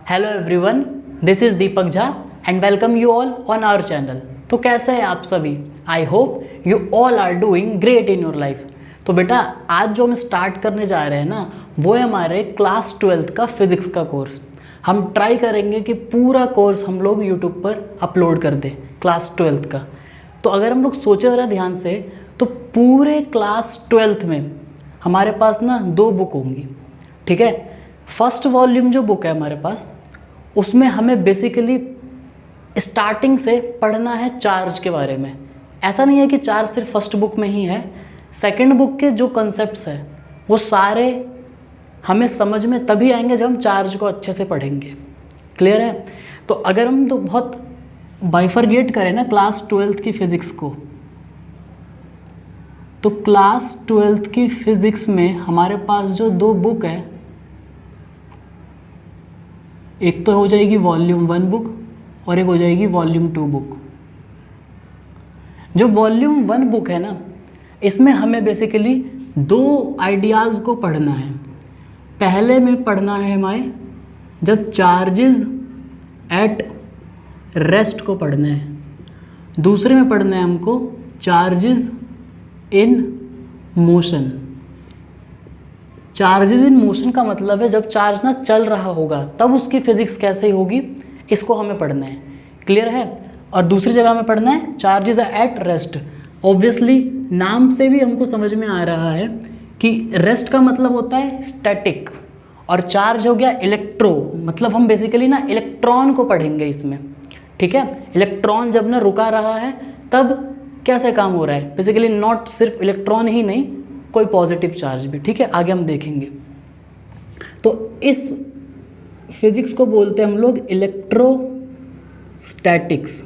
Hello everyone, this is Deepak Jha and welcome you all on our channel. तो कैसे हैं आप सभी? I hope you all are doing great in your life. तो बेटा, आज जो हम स्टार्ट करने जा रहे हैं ना, वो है हमारे क्लास 12th का फिज़िक्स का कोर्स। हम ट्राई करेंगे कि पूरा कोर्स हम लोग यूट्यूब पर अपलोड कर दें क्लास 12th का। तो अगर हम लोग सोचे ज़रा ध्यान से, तो पूरे क्लास 12th में हमारे पास ना 2 बुक होंगी, ठीक है। फर्स्ट वॉल्यूम जो बुक है हमारे पास, उसमें हमें बेसिकली स्टार्टिंग से पढ़ना है चार्ज के बारे में। ऐसा नहीं है कि चार्ज सिर्फ फर्स्ट बुक में ही है, सेकंड बुक के जो कॉन्सेप्ट्स हैं वो सारे हमें समझ में तभी आएंगे जब हम चार्ज को अच्छे से पढ़ेंगे। क्लियर है? तो अगर हम तो बहुत बाइफरगेट करें ना क्लास 12th की फ़िज़िक्स को, तो क्लास 12th की फ़िज़िक्स में हमारे पास जो 2 बुक है, एक तो हो जाएगी वॉल्यूम 1 बुक और एक हो जाएगी वॉल्यूम 2 बुक। जो वॉल्यूम 1 बुक है ना, इसमें हमें बेसिकली 2 आइडियाज़ को पढ़ना है। पहले में पढ़ना है हमें जब चार्जेस एट रेस्ट को पढ़ना है, दूसरे में पढ़ना है हमको charges in motion. Charges in motion का मतलब है जब चार्ज ना चल रहा होगा तब उसकी फिजिक्स कैसे होगी, इसको हमें पढ़ना है। क्लियर है? और दूसरी जगह में पढ़ना है चार्जेस एट रेस्ट। ऑब्वियसली नाम से भी हमको समझ में आ रहा है कि रेस्ट का मतलब होता है स्टैटिक और चार्ज हो गया इलेक्ट्रो, मतलब हम बेसिकली ना इलेक्ट्रॉन को पढ़ेंगे इसमें, ठीक है। इलेक्ट्रॉन जब ना रुका रहा है तब कैसे काम हो रहा है, बेसिकली नॉट सिर्फ इलेक्ट्रॉन ही नहीं, कोई पॉजिटिव चार्ज भी, ठीक है। आगे हम देखेंगे। तो इस फिजिक्स को बोलते हैं हम लोग इलेक्ट्रोस्टैटिक्स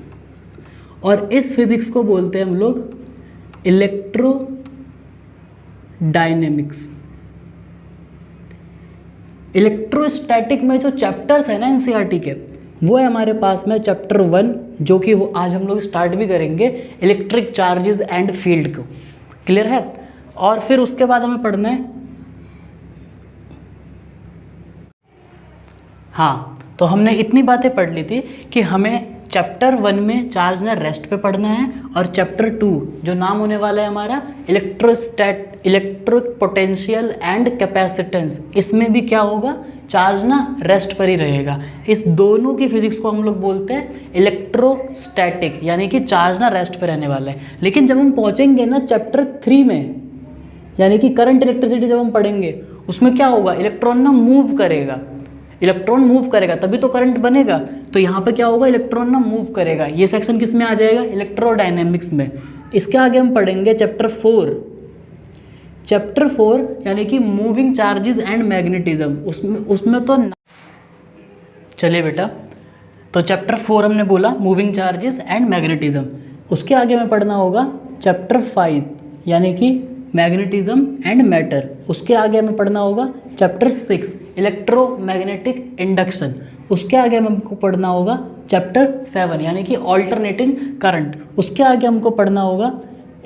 और इस फिजिक्स को बोलते हैं हम लोग इलेक्ट्रोडायनेमिक्स। इलेक्ट्रोस्टैटिक में जो चैप्टर्स है ना एनसीईआरटी के, वो है हमारे पास में चैप्टर 1, जो कि आज हम लोग स्टार्ट भी करेंगे, इलेक्ट्रिक चार्जेस एंड फील्ड को। क्लियर है? और फिर उसके बाद हमें पढ़ना है, हाँ, तो हमने इतनी बातें पढ़ ली थी कि हमें चैप्टर 1 में चार्ज ने रेस्ट पे पढ़ना है और चैप्टर 2 जो नाम होने वाला है हमारा इलेक्ट्रिक पोटेंशियल एंड कैपेसिटेंस, इसमें भी क्या होगा, चार्ज ना रेस्ट पर ही रहेगा। इस दोनों की फिजिक्स को हम लोग बोलते हैं इलेक्ट्रोस्टैटिक, यानी कि चार्ज ना रेस्ट पे रहने वाला है। लेकिन जब हम पहुंचेंगे ना चैप्टर 3 में, यानी कि करंट इलेक्ट्रिसिटी जब हम पढ़ेंगे, उसमें क्या होगा, इलेक्ट्रॉन ना मूव करेगा, इलेक्ट्रॉन मूव करेगा तभी तो करंट बनेगा। तो यहाँ पे क्या होगा, इलेक्ट्रॉन ना मूव करेगा। ये सेक्शन किस में आ जाएगा, इलेक्ट्रोडायनेमिक्स में। इसके आगे हम पढ़ेंगे चैप्टर 4। चैप्टर 4 यानी कि मूविंग चार्जेस एंड मैग्नेटिज्म। उसमें तो चलिए बेटा, तो चैप्टर 4 हमने बोला मूविंग चार्जेस एंड मैग्नेटिज्म। उसके आगे में पढ़ना होगा चैप्टर 5 यानी कि मैग्नेटिज्म एंड मैटर। उसके आगे हमें पढ़ना होगा चैप्टर 6 इलेक्ट्रोमैग्नेटिक इंडक्शन। उसके आगे हमको पढ़ना होगा चैप्टर 7 यानी कि ऑल्टरनेटिंग करंट। उसके आगे हमको पढ़ना होगा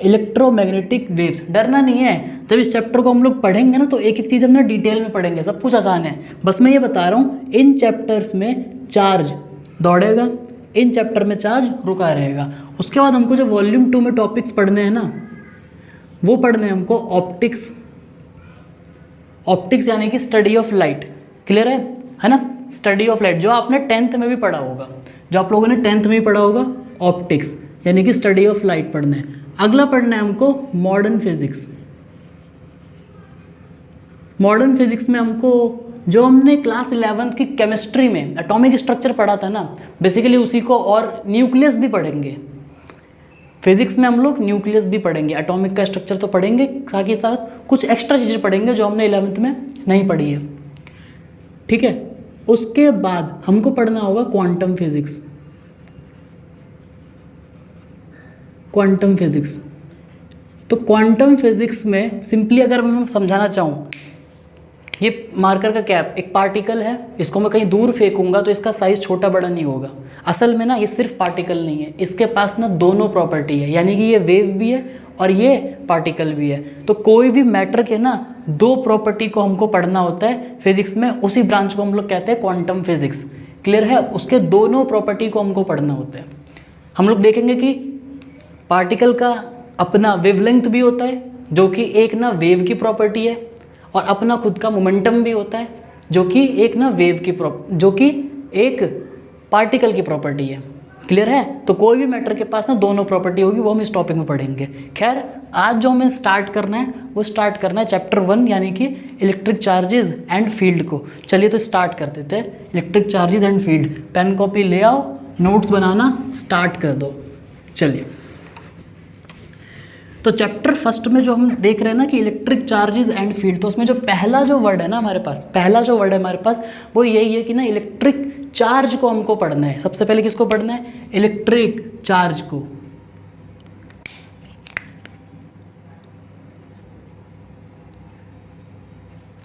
इलेक्ट्रोमैग्नेटिक वेव्स। डरना नहीं है, जब इस चैप्टर को हम लोग पढ़ेंगे ना तो एक एक चीज़ हम ना डिटेल में पढ़ेंगे, सब कुछ आसान है। बस मैं ये बता रहा हूँ, इन चैप्टर्स में चार्ज दौड़ेगा, इन चैप्टर में चार्ज रुका रहेगा। उसके बाद हमको जो वॉल्यूम 2 में टॉपिक्स पढ़ने हैं ना, वो पढ़ने हैं हमको ऑप्टिक्स। ऑप्टिक्स यानी कि स्टडी ऑफ लाइट। क्लियर है ना? स्टडी ऑफ लाइट जो आपने 10th में भी पढ़ा होगा, जो आप लोगों ने 10th में भी पढ़ा होगा, ऑप्टिक्स यानी कि स्टडी ऑफ लाइट पढ़ना है। अगला पढ़ना है हमको मॉडर्न फिजिक्स। मॉडर्न फिजिक्स में हमको जो हमने क्लास 11th की केमिस्ट्री में एटॉमिक स्ट्रक्चर पढ़ा था ना, बेसिकली उसी को, और न्यूक्लियस भी पढ़ेंगे। फिजिक्स में हम लोग न्यूक्लियस भी पढ़ेंगे, एटॉमिक का स्ट्रक्चर तो पढ़ेंगे, साथ ही साथ कुछ एक्स्ट्रा चीज़ें पढ़ेंगे जो हमने 11th में नहीं पढ़ी है, ठीक है। उसके बाद हमको पढ़ना होगा क्वांटम फिजिक्स। क्वांटम फिजिक्स, तो क्वांटम फिजिक्स में सिंपली अगर मैं समझाना चाहूँ, ये मार्कर का कैप एक पार्टिकल है, इसको मैं कहीं दूर फेंकूंगा तो इसका साइज़ छोटा बड़ा नहीं होगा। असल में ना ये सिर्फ पार्टिकल नहीं है, इसके पास ना दोनों प्रॉपर्टी है, यानी कि ये वेव भी है और ये पार्टिकल भी है। तो कोई भी मैटर के ना 2 प्रॉपर्टी को हमको पढ़ना होता है फिजिक्स में, उसी ब्रांच को हम लोग कहते हैं क्वांटम फिजिक्स। क्लियर है? उसके दोनों प्रॉपर्टी को हमको पढ़ना होता है। हम लोग देखेंगे कि पार्टिकल का अपना वेवलेंथ भी होता है जो कि एक ना वेव की प्रॉपर्टी है, और अपना खुद का मोमेंटम भी होता है जो कि एक ना वेव की जो कि एक पार्टिकल की प्रॉपर्टी है। क्लियर है? तो कोई भी मैटर के पास ना दोनों प्रॉपर्टी होगी, वो हम इस टॉपिक में पढ़ेंगे। खैर आज जो हमें स्टार्ट करना है वो स्टार्ट करना है चैप्टर 1 यानी कि इलेक्ट्रिक चार्जेस एंड फील्ड को। चलिए तो स्टार्ट कर देते हैं electric charges and field. Pen copy ले आओ, नोट्स बनाना स्टार्ट कर दो। चलिए तो चैप्टर फर्स्ट में जो हम देख रहे हैं ना कि इलेक्ट्रिक चार्जेस एंड फील्ड, तो उसमें जो पहला जो वर्ड है ना हमारे पास, पहला जो वर्ड है हमारे पास वो यही है कि ना इलेक्ट्रिक चार्ज को हमको पढ़ना है। सबसे पहले किसको पढ़ना है? इलेक्ट्रिक चार्ज को।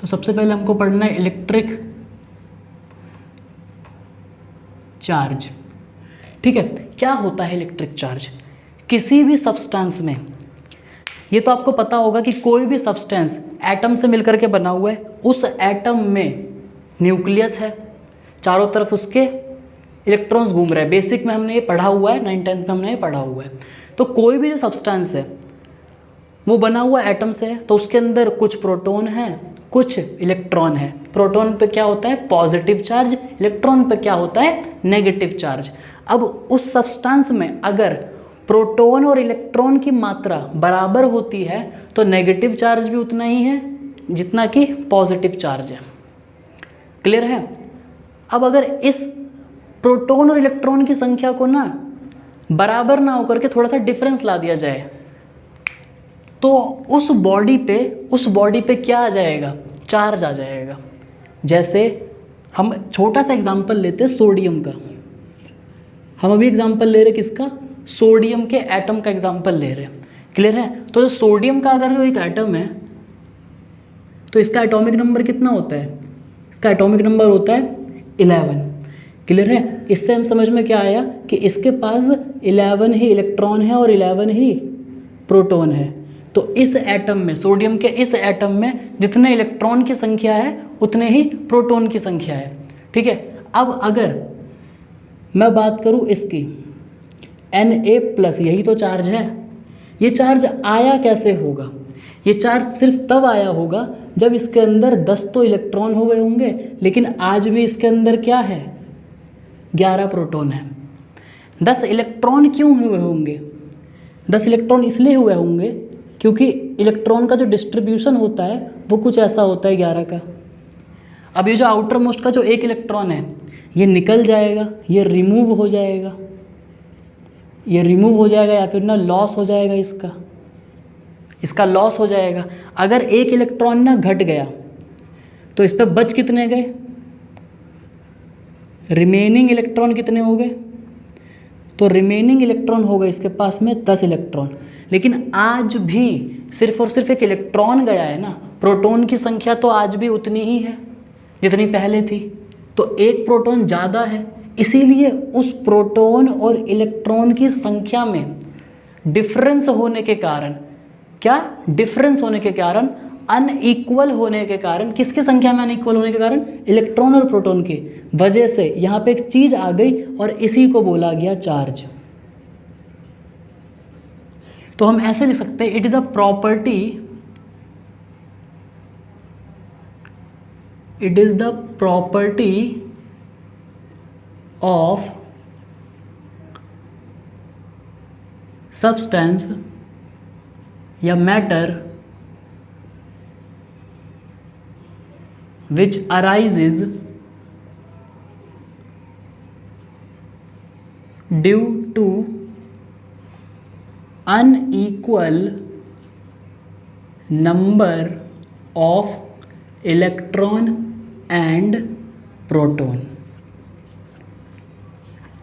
तो सबसे पहले हमको पढ़ना है इलेक्ट्रिक चार्ज। ठीक है, क्या होता है इलेक्ट्रिक चार्ज? किसी भी सब्सटेंस में, ये तो आपको पता होगा कि कोई भी सब्सटेंस एटम से मिलकर के बना हुआ है, उस एटम में न्यूक्लियस है, चारों तरफ उसके इलेक्ट्रॉन्स घूम रहे हैं। बेसिक में हमने ये पढ़ा हुआ है, 9th 10th में हमने ये पढ़ा हुआ है। तो कोई भी जो सब्सटेंस है वो बना हुआ एटम से है, तो उसके अंदर कुछ प्रोटॉन है, कुछ इलेक्ट्रॉन है। प्रोटॉन पे क्या होता है? Positive charge. इलेक्ट्रॉन पे क्या होता है? Negative charge. अब उस सब्सटेंस में अगर प्रोटॉन और इलेक्ट्रॉन की मात्रा बराबर होती है तो नेगेटिव चार्ज भी उतना ही है जितना कि पॉजिटिव चार्ज है। क्लियर है? अब अगर इस प्रोटॉन और इलेक्ट्रॉन की संख्या को ना बराबर ना होकर के थोड़ा सा डिफरेंस ला दिया जाए तो उस बॉडी पे क्या आ जाएगा? चार्ज आ जाएगा। जैसे हम छोटा सा एग्जांपल लेते हैं सोडियम का। हम अभी एग्जांपल ले रहे किसका? सोडियम के एटम का एग्जांपल ले रहे हैं। क्लियर है? तो सोडियम का अगर जो एक एटम है तो इसका एटॉमिक नंबर कितना होता है? इसका एटॉमिक नंबर होता है 11। क्लियर है? इससे हम समझ में क्या आया कि इसके पास 11 ही इलेक्ट्रॉन है और 11 ही प्रोटॉन है। तो इस एटम में, सोडियम के इस एटम में जितने इलेक्ट्रॉन की संख्या है उतने ही प्रोटॉन की संख्या है। ठीक है? अब अगर मैं बात करूं इसकी Na+, यही तो चार्ज है। ये चार्ज आया कैसे होगा? ये चार्ज सिर्फ तब आया होगा जब इसके अंदर 10 तो इलेक्ट्रॉन हो गए होंगे, लेकिन आज भी इसके अंदर क्या है? 11 प्रोटॉन है। 10 इलेक्ट्रॉन क्यों हुए होंगे? 10 इलेक्ट्रॉन इसलिए हुए होंगे क्योंकि इलेक्ट्रॉन का जो डिस्ट्रीब्यूशन होता है वो कुछ ऐसा होता है 11 का। अब ये जो आउटर मोस्ट का जो एक इलेक्ट्रॉन है ये निकल जाएगा, ये रिमूव हो जाएगा, ये रिमूव हो जाएगा या फिर ना लॉस हो जाएगा, इसका लॉस हो जाएगा। अगर एक इलेक्ट्रॉन ना घट गया तो इस पर बच कितने गए? रिमेनिंग इलेक्ट्रॉन कितने हो गए? तो रिमेनिंग इलेक्ट्रॉन हो गए इसके पास में 10 इलेक्ट्रॉन। लेकिन आज भी सिर्फ और सिर्फ एक इलेक्ट्रॉन गया है ना, प्रोटॉन की संख्या तो आज भी उतनी ही है जितनी पहले थी। तो एक प्रोटॉन ज़्यादा है, इसीलिए उस प्रोटॉन और इलेक्ट्रॉन की संख्या में डिफरेंस होने के कारण, क्या डिफरेंस होने के कारण, अनइक्वल होने के कारण, किसकी संख्या में अनइक्वल होने के कारण? इलेक्ट्रॉन और प्रोटॉन की वजह से यहाँ पे एक चीज़ आ गई और इसी को बोला गया चार्ज। तो हम ऐसे लिख सकते हैं, it is a property, it is the property of substance या matter which arises due to unequal number of electron and proton।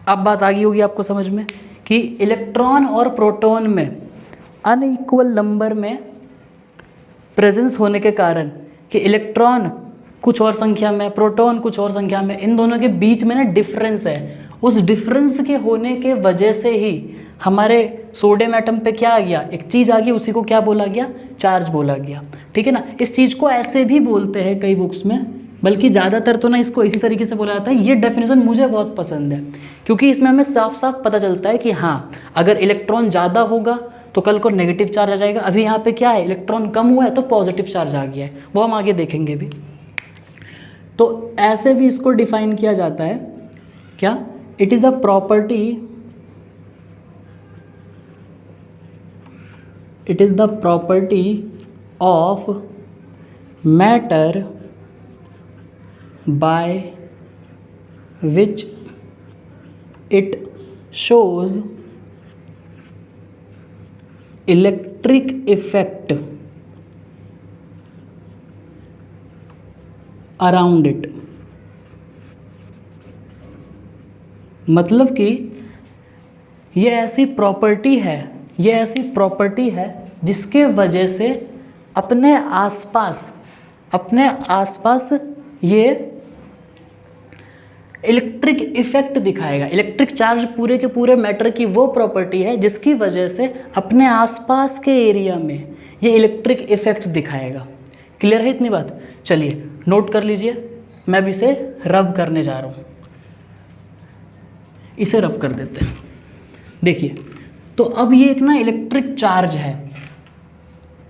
अब बात आ गई होगी आपको समझ में कि इलेक्ट्रॉन और प्रोटॉन में अनइक्वल नंबर में प्रेजेंस होने के कारण कि इलेक्ट्रॉन कुछ और संख्या में, प्रोटॉन कुछ और संख्या में, इन दोनों के बीच में ना डिफरेंस है। उस डिफरेंस के होने के वजह से ही हमारे सोडियम एटम पे क्या आ गया? एक चीज़ आ गई, उसी को क्या बोला गया? चार्ज बोला गया। ठीक है ना? इस चीज़ को ऐसे भी बोलते हैं कई बुक्स में, बल्कि ज़्यादातर तो ना इसको इसी तरीके से बोला जाता है। ये डेफिनेशन मुझे बहुत पसंद है क्योंकि इसमें हमें साफ साफ पता चलता है कि हाँ, अगर इलेक्ट्रॉन ज़्यादा होगा तो कल को नेगेटिव चार्ज आ जाएगा। अभी यहाँ पे क्या है, इलेक्ट्रॉन कम हुआ है तो पॉजिटिव चार्ज आ गया है, वो हम आगे देखेंगे भी। तो ऐसे भी इसको डिफाइन किया जाता है क्या, it is a property, it is the property of matter by which it shows electric effect around it। मतलब कि ये ऐसी प्रॉपर्टी है, ये ऐसी प्रॉपर्टी है जिसके वजह से अपने आसपास ये इलेक्ट्रिक इफेक्ट दिखाएगा। इलेक्ट्रिक चार्ज पूरे के पूरे मैटर की वो प्रॉपर्टी है जिसकी वजह से अपने आसपास के एरिया में ये इलेक्ट्रिक इफेक्ट्स दिखाएगा। क्लियर है इतनी बात? चलिए नोट कर लीजिए, मैं भी इसे रब करने जा रहा हूँ, इसे रब कर देते हैं। देखिए, तो अब ये एक ना इलेक्ट्रिक चार्ज है।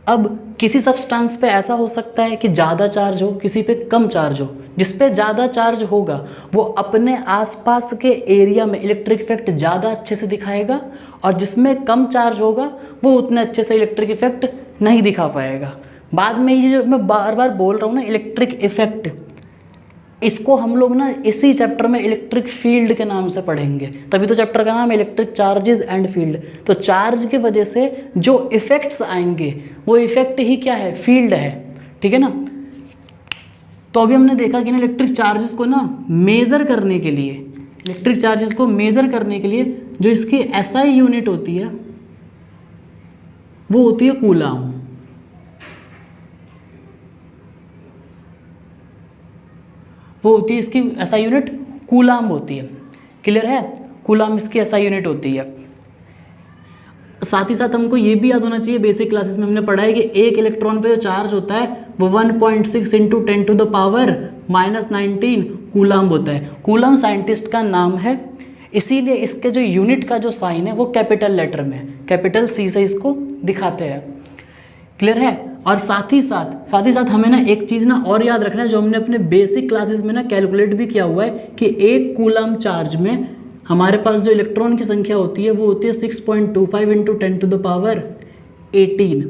अब किसी सब्सटेंस पे ऐसा हो सकता है कि ज़्यादा चार्ज हो, किसी पे कम चार्ज हो। जिस पे ज़्यादा चार्ज होगा वो अपने आसपास के एरिया में इलेक्ट्रिक इफेक्ट ज़्यादा अच्छे से दिखाएगा, और जिसमें कम चार्ज होगा वो उतने अच्छे से इलेक्ट्रिक इफेक्ट नहीं दिखा पाएगा। बाद में ये जो मैं बार बार बोल रहा हूँ ना इलेक्ट्रिक इफेक्ट, इसको हम लोग ना इसी चैप्टर में इलेक्ट्रिक फील्ड के नाम से पढ़ेंगे। तभी तो चैप्टर का नाम है इलेक्ट्रिक चार्जेस एंड फील्ड। तो चार्ज की वजह से जो इफेक्ट्स आएंगे वो इफेक्ट ही क्या है, फील्ड है। ठीक है ना? तो अभी हमने देखा कि ना इलेक्ट्रिक चार्जेस को ना मेज़र करने के लिए, इलेक्ट्रिक चार्जेस को मेज़र करने के लिए जो इसकी एसआई यूनिट होती है वो होती है कूलाम। वो होती है इसकी एसआई यूनिट कूलाम होती है। क्लियर है? कूलाम इसकी एसआई यूनिट होती है। साथ ही साथ हमको ये भी याद होना चाहिए, बेसिक क्लासेस में हमने पढ़ा है कि एक इलेक्ट्रॉन पे जो चार्ज होता है वो 1.6 इंटू 10⁻⁻19 कूलाम होता है। कूलाम साइंटिस्ट का नाम है, इसीलिए इसके जो यूनिट का जो साइन है वो कैपिटल लेटर में, कैपिटल सी से इसको दिखाते हैं। क्लियर है? और साथ ही साथ हमें ना एक चीज़ ना और याद रखना है, जो हमने अपने बेसिक क्लासेस में ना कैलकुलेट भी किया हुआ है कि एक कूलाम चार्ज में हमारे पास जो इलेक्ट्रॉन की संख्या होती है वो होती है 6.25 इंटू 10⁻18।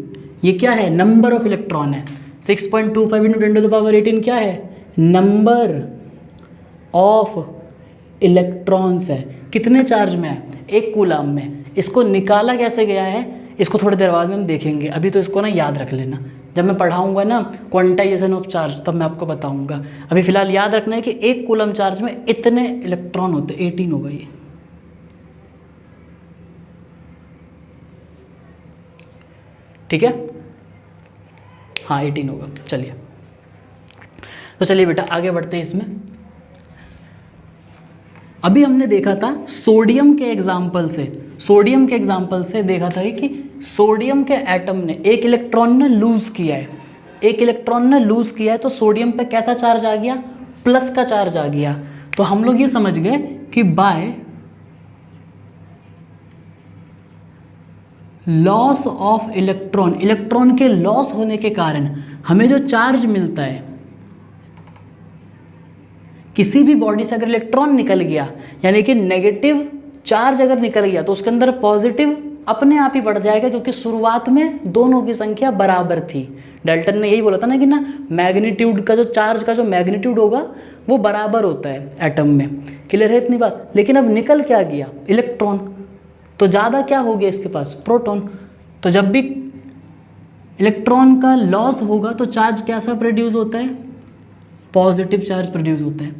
ये क्या है? नंबर ऑफ इलेक्ट्रॉन है। 6.25 इंटू 10⁻18 क्या है? नंबर ऑफ इलेक्ट्रॉन्स है। कितने चार्ज में है? एक कूलाम में। इसको निकाला कैसे गया है इसको थोड़ी देर बाद में हम देखेंगे। अभी तो इसको ना याद रख लेना, जब मैं पढ़ाऊंगा ना क्वांटाइजेशन ऑफ चार्ज तब मैं आपको बताऊंगा। अभी फिलहाल याद रखना है कि एक कूलम चार्ज में इतने इलेक्ट्रॉन होते, 18 होगा ये। ठीक है? हाँ 18 होगा। चलिए, तो चलिए बेटा आगे बढ़ते हैं इसमें। अभी हमने देखा था सोडियम के एग्जाम्पल से देखा था कि सोडियम के एटम ने एक इलेक्ट्रॉन ने लूज किया है, तो सोडियम पे कैसा चार्ज आ गया? प्लस का चार्ज आ गया। तो हम लोग ये समझ गए कि बाय लॉस ऑफ इलेक्ट्रॉन के लॉस होने के कारण हमें जो चार्ज मिलता है, किसी भी बॉडी से अगर इलेक्ट्रॉन निकल गया, यानी कि नेगेटिव चार्ज अगर निकल गया, तो उसके अंदर पॉजिटिव अपने आप ही बढ़ जाएगा, क्योंकि शुरुआत में दोनों की संख्या बराबर थी। डाल्टन ने यही बोला था ना कि ना मैग्नीट्यूड का जो चार्ज का जो मैग्नीट्यूड होगा वो बराबर होता है एटम में। क्लियर है इतनी बात? लेकिन अब निकल क्या गया? इलेक्ट्रॉन। तो ज़्यादा क्या हो गया इसके पास? प्रोटॉन। तो जब भी इलेक्ट्रॉन का लॉस होगा तो चार्ज कैसा प्रोड्यूस होता है? पॉजिटिव चार्ज प्रोड्यूस होता है।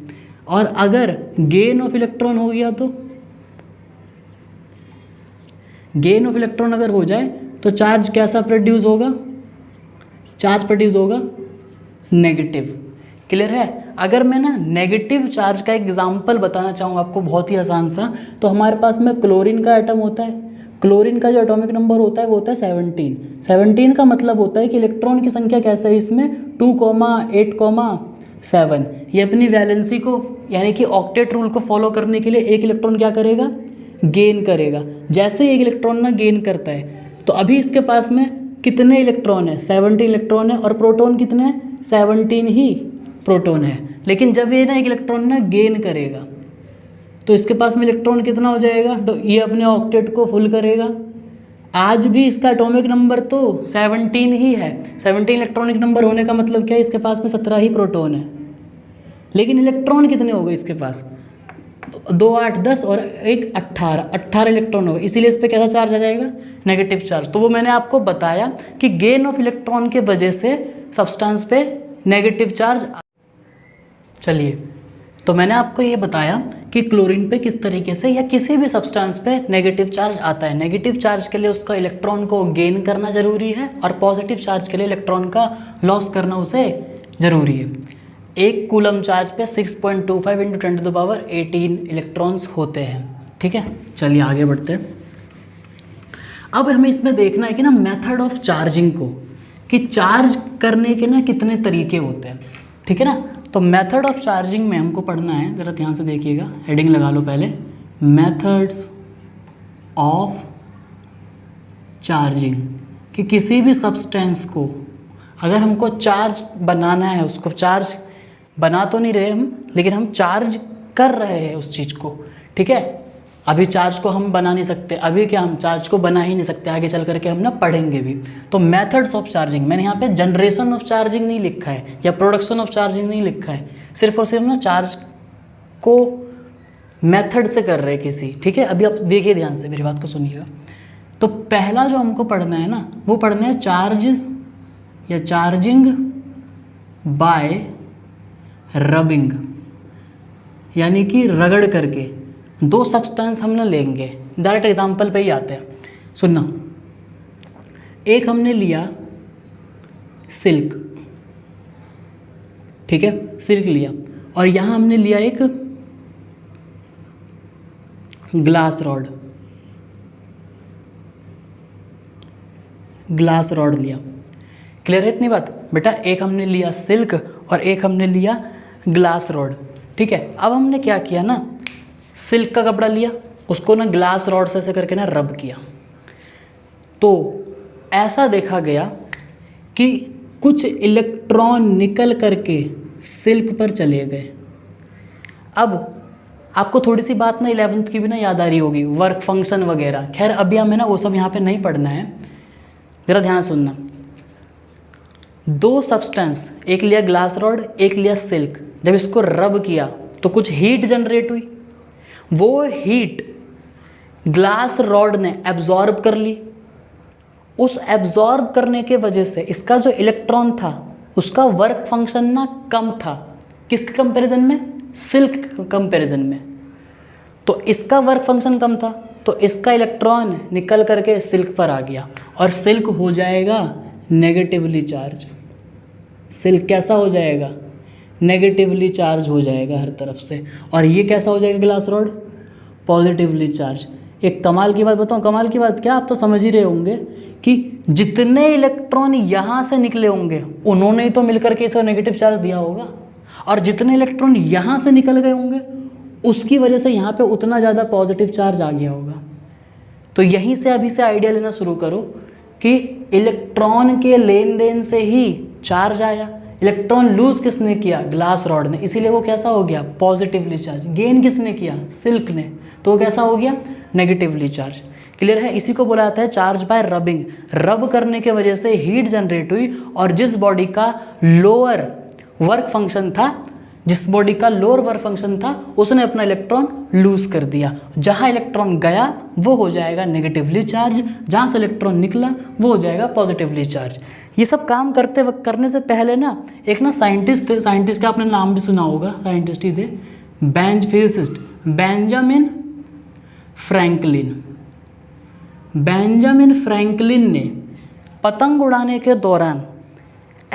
और अगर गेन ऑफ इलेक्ट्रॉन हो गया, तो गेन ऑफ इलेक्ट्रॉन अगर हो जाए तो चार्ज कैसा प्रोड्यूस होगा? चार्ज प्रोड्यूस होगा नेगेटिव। क्लियर है? अगर मैं ना नेगेटिव चार्ज का एग्जांपल बताना चाहूँ आपको, बहुत ही आसान सा, तो हमारे पास में क्लोरीन का एटम होता है। क्लोरीन का जो एटॉमिक नंबर होता है वो होता है 17 का मतलब होता है कि इलेक्ट्रॉन की संख्या कैसे है इसमें? 2, 8, 7। ये अपनी वैलेंसी को यानी कि ऑक्टेट रूल को फॉलो करने के लिए एक इलेक्ट्रॉन क्या करेगा, गेन करेगा। जैसे ही एक इलेक्ट्रॉन ना गेन करता है तो अभी इसके पास में कितने इलेक्ट्रॉन है, 17 इलेक्ट्रॉन है, और प्रोटॉन कितने हैं, 17 ही प्रोटॉन है। लेकिन जब ये ना एक इलेक्ट्रॉन ना गेन करेगा तो इसके पास में इलेक्ट्रॉन कितना हो जाएगा, तो ये अपने ऑक्टेट को फुल करेगा। आज भी इसका एटॉमिक नंबर तो 17 ही है। 17 इलेक्ट्रॉनिक नंबर होने का मतलब क्या है, इसके पास में 17 ही प्रोटॉन है। लेकिन इलेक्ट्रॉन कितने हो गए इसके पास, 2 8 10 और 1 18 इलेक्ट्रॉन हो गए। इसीलिए इस पर कैसा चार्ज आ जाएगा, नेगेटिव चार्ज। तो वो मैंने आपको बताया कि गेन ऑफ इलेक्ट्रॉन के वजह से सब्सटेंस पे नेगेटिव चार्ज। चलिए, तो मैंने आपको ये बताया कि क्लोरीन पे किस तरीके से या किसी भी सब्सटेंस पे नेगेटिव चार्ज आता है। नेगेटिव चार्ज के लिए उसका इलेक्ट्रॉन को गेन करना ज़रूरी है और पॉजिटिव चार्ज के लिए इलेक्ट्रॉन का लॉस करना उसे ज़रूरी है। एक कूलम चार्ज पे 6.25 × 10⁻18 इलेक्ट्रॉन्स होते हैं। ठीक है, चलिए आगे बढ़ते हैं। अब हमें इसमें देखना है कि ना मेथड ऑफ चार्जिंग को, कि चार्ज करने के ना कितने तरीके होते हैं। ठीक है ना, तो मेथड ऑफ चार्जिंग में हमको पढ़ना है, ज़रा ध्यान से देखिएगा, हेडिंग लगा लो पहले, मेथड्स ऑफ चार्जिंग। कि किसी भी सब्सटेंस को अगर हमको चार्ज बनाना है, उसको चार्ज बना तो नहीं रहे हम, लेकिन हम चार्ज कर रहे हैं उस चीज़ को। ठीक है, अभी चार्ज को हम बना नहीं सकते, अभी क्या हम चार्ज को बना ही नहीं सकते, आगे चल करके हम ना पढ़ेंगे भी। तो मेथड्स ऑफ चार्जिंग, मैंने यहाँ पे जनरेशन ऑफ चार्जिंग नहीं लिखा है या प्रोडक्शन ऑफ चार्जिंग नहीं लिखा है, सिर्फ और सिर्फ ना चार्ज को मेथड से कर रहे हैं किसी। ठीक है, अभी आप देखिए ध्यान से, मेरी बात को सुनिएगा। तो पहला जो हमको पढ़ना है ना, वो पढ़ना है चार्जेस या चार्जिंग बाय रबिंग, यानी कि रगड़ करके। दो सब्सटेंस हम ना लेंगे, डायरेक्ट एग्जांपल पे ही आते हैं, सुनना। एक हमने लिया सिल्क, ठीक है, सिल्क लिया, और यहाँ हमने लिया एक ग्लास रॉड, ग्लास रॉड लिया। क्लियर है इतनी बात बेटा? एक हमने लिया सिल्क और एक हमने लिया ग्लास रॉड। ठीक है, अब हमने क्या किया ना, सिल्क का कपड़ा लिया, उसको ना ग्लास रॉड से करके ना रब किया, तो ऐसा देखा गया कि कुछ इलेक्ट्रॉन निकल करके सिल्क पर चले गए। अब आपको थोड़ी सी बात ना 11th की भी ना याद आ रही होगी, वर्क फंक्शन वगैरह। खैर अभी हमें ना वो सब यहाँ पे नहीं पढ़ना है, ज़रा ध्यान सुनना। दो सब्सटेंस, एक लिया ग्लास रॉड, एक लिया सिल्क, जब इसको रब किया तो कुछ हीट जनरेट हुई। वो हीट ग्लास रॉड ने एब्जॉर्ब कर ली। उस एब्जॉर्ब करने के वजह से इसका जो इलेक्ट्रॉन था उसका वर्क फंक्शन ना कम था। किसके कंपैरिजन में? सिल्क के कंपैरिजन में। तो इसका वर्क फंक्शन कम था, तो इसका इलेक्ट्रॉन निकल करके सिल्क पर आ गया और सिल्क हो जाएगा नेगेटिवली चार्ज। सिल्क कैसा हो जाएगा? नेगेटिवली चार्ज हो जाएगा हर तरफ से। और ये कैसा हो जाएगा ग्लास रॉड? Positively charge. एक कमाल की बात बताऊँ, कमाल की बात क्या, आप तो समझ ही रहे होंगे कि जितने इलेक्ट्रॉन यहाँ से निकले होंगे उन्होंने ही तो मिलकर के इसे नेगेटिव चार्ज दिया होगा, और जितने इलेक्ट्रॉन यहाँ से निकल गए होंगे उसकी वजह से यहाँ पे उतना ज़्यादा पॉजिटिव चार्ज आ गया होगा। तो यहीं से अभी से आइडिया लेना शुरू करो कि इलेक्ट्रॉन के लेन देन से ही चार्ज आया। इलेक्ट्रॉन लूज किसने किया? ग्लास रॉड ने, इसीलिए वो कैसा हो गया? Positively charge. गेन किसने किया? सिल्क ने, तो वो कैसा हो गया? Negatively charge. क्लियर है? इसी को बोला जाता है चार्ज बाय रबिंग। रब करने के वजह से हीट जनरेट हुई, और जिस बॉडी का लोअर वर्क फंक्शन था, जिस बॉडी का लोअर वर्क फंक्शन था, उसने अपना इलेक्ट्रॉन लूज कर दिया। जहाँ इलेक्ट्रॉन गया वो हो जाएगा नेगेटिवली चार्ज, जहाँ से इलेक्ट्रॉन निकला वो हो जाएगा पॉजिटिवली चार्ज। ये सब काम करते वक्त, करने से पहले ना एक ना साइंटिस्ट थे, साइंटिस्ट का आपने नाम भी सुना होगा, साइंटिस्ट ही थे, physicist Benjamin Franklin. Benjamin Franklin ने पतंग उड़ाने के दौरान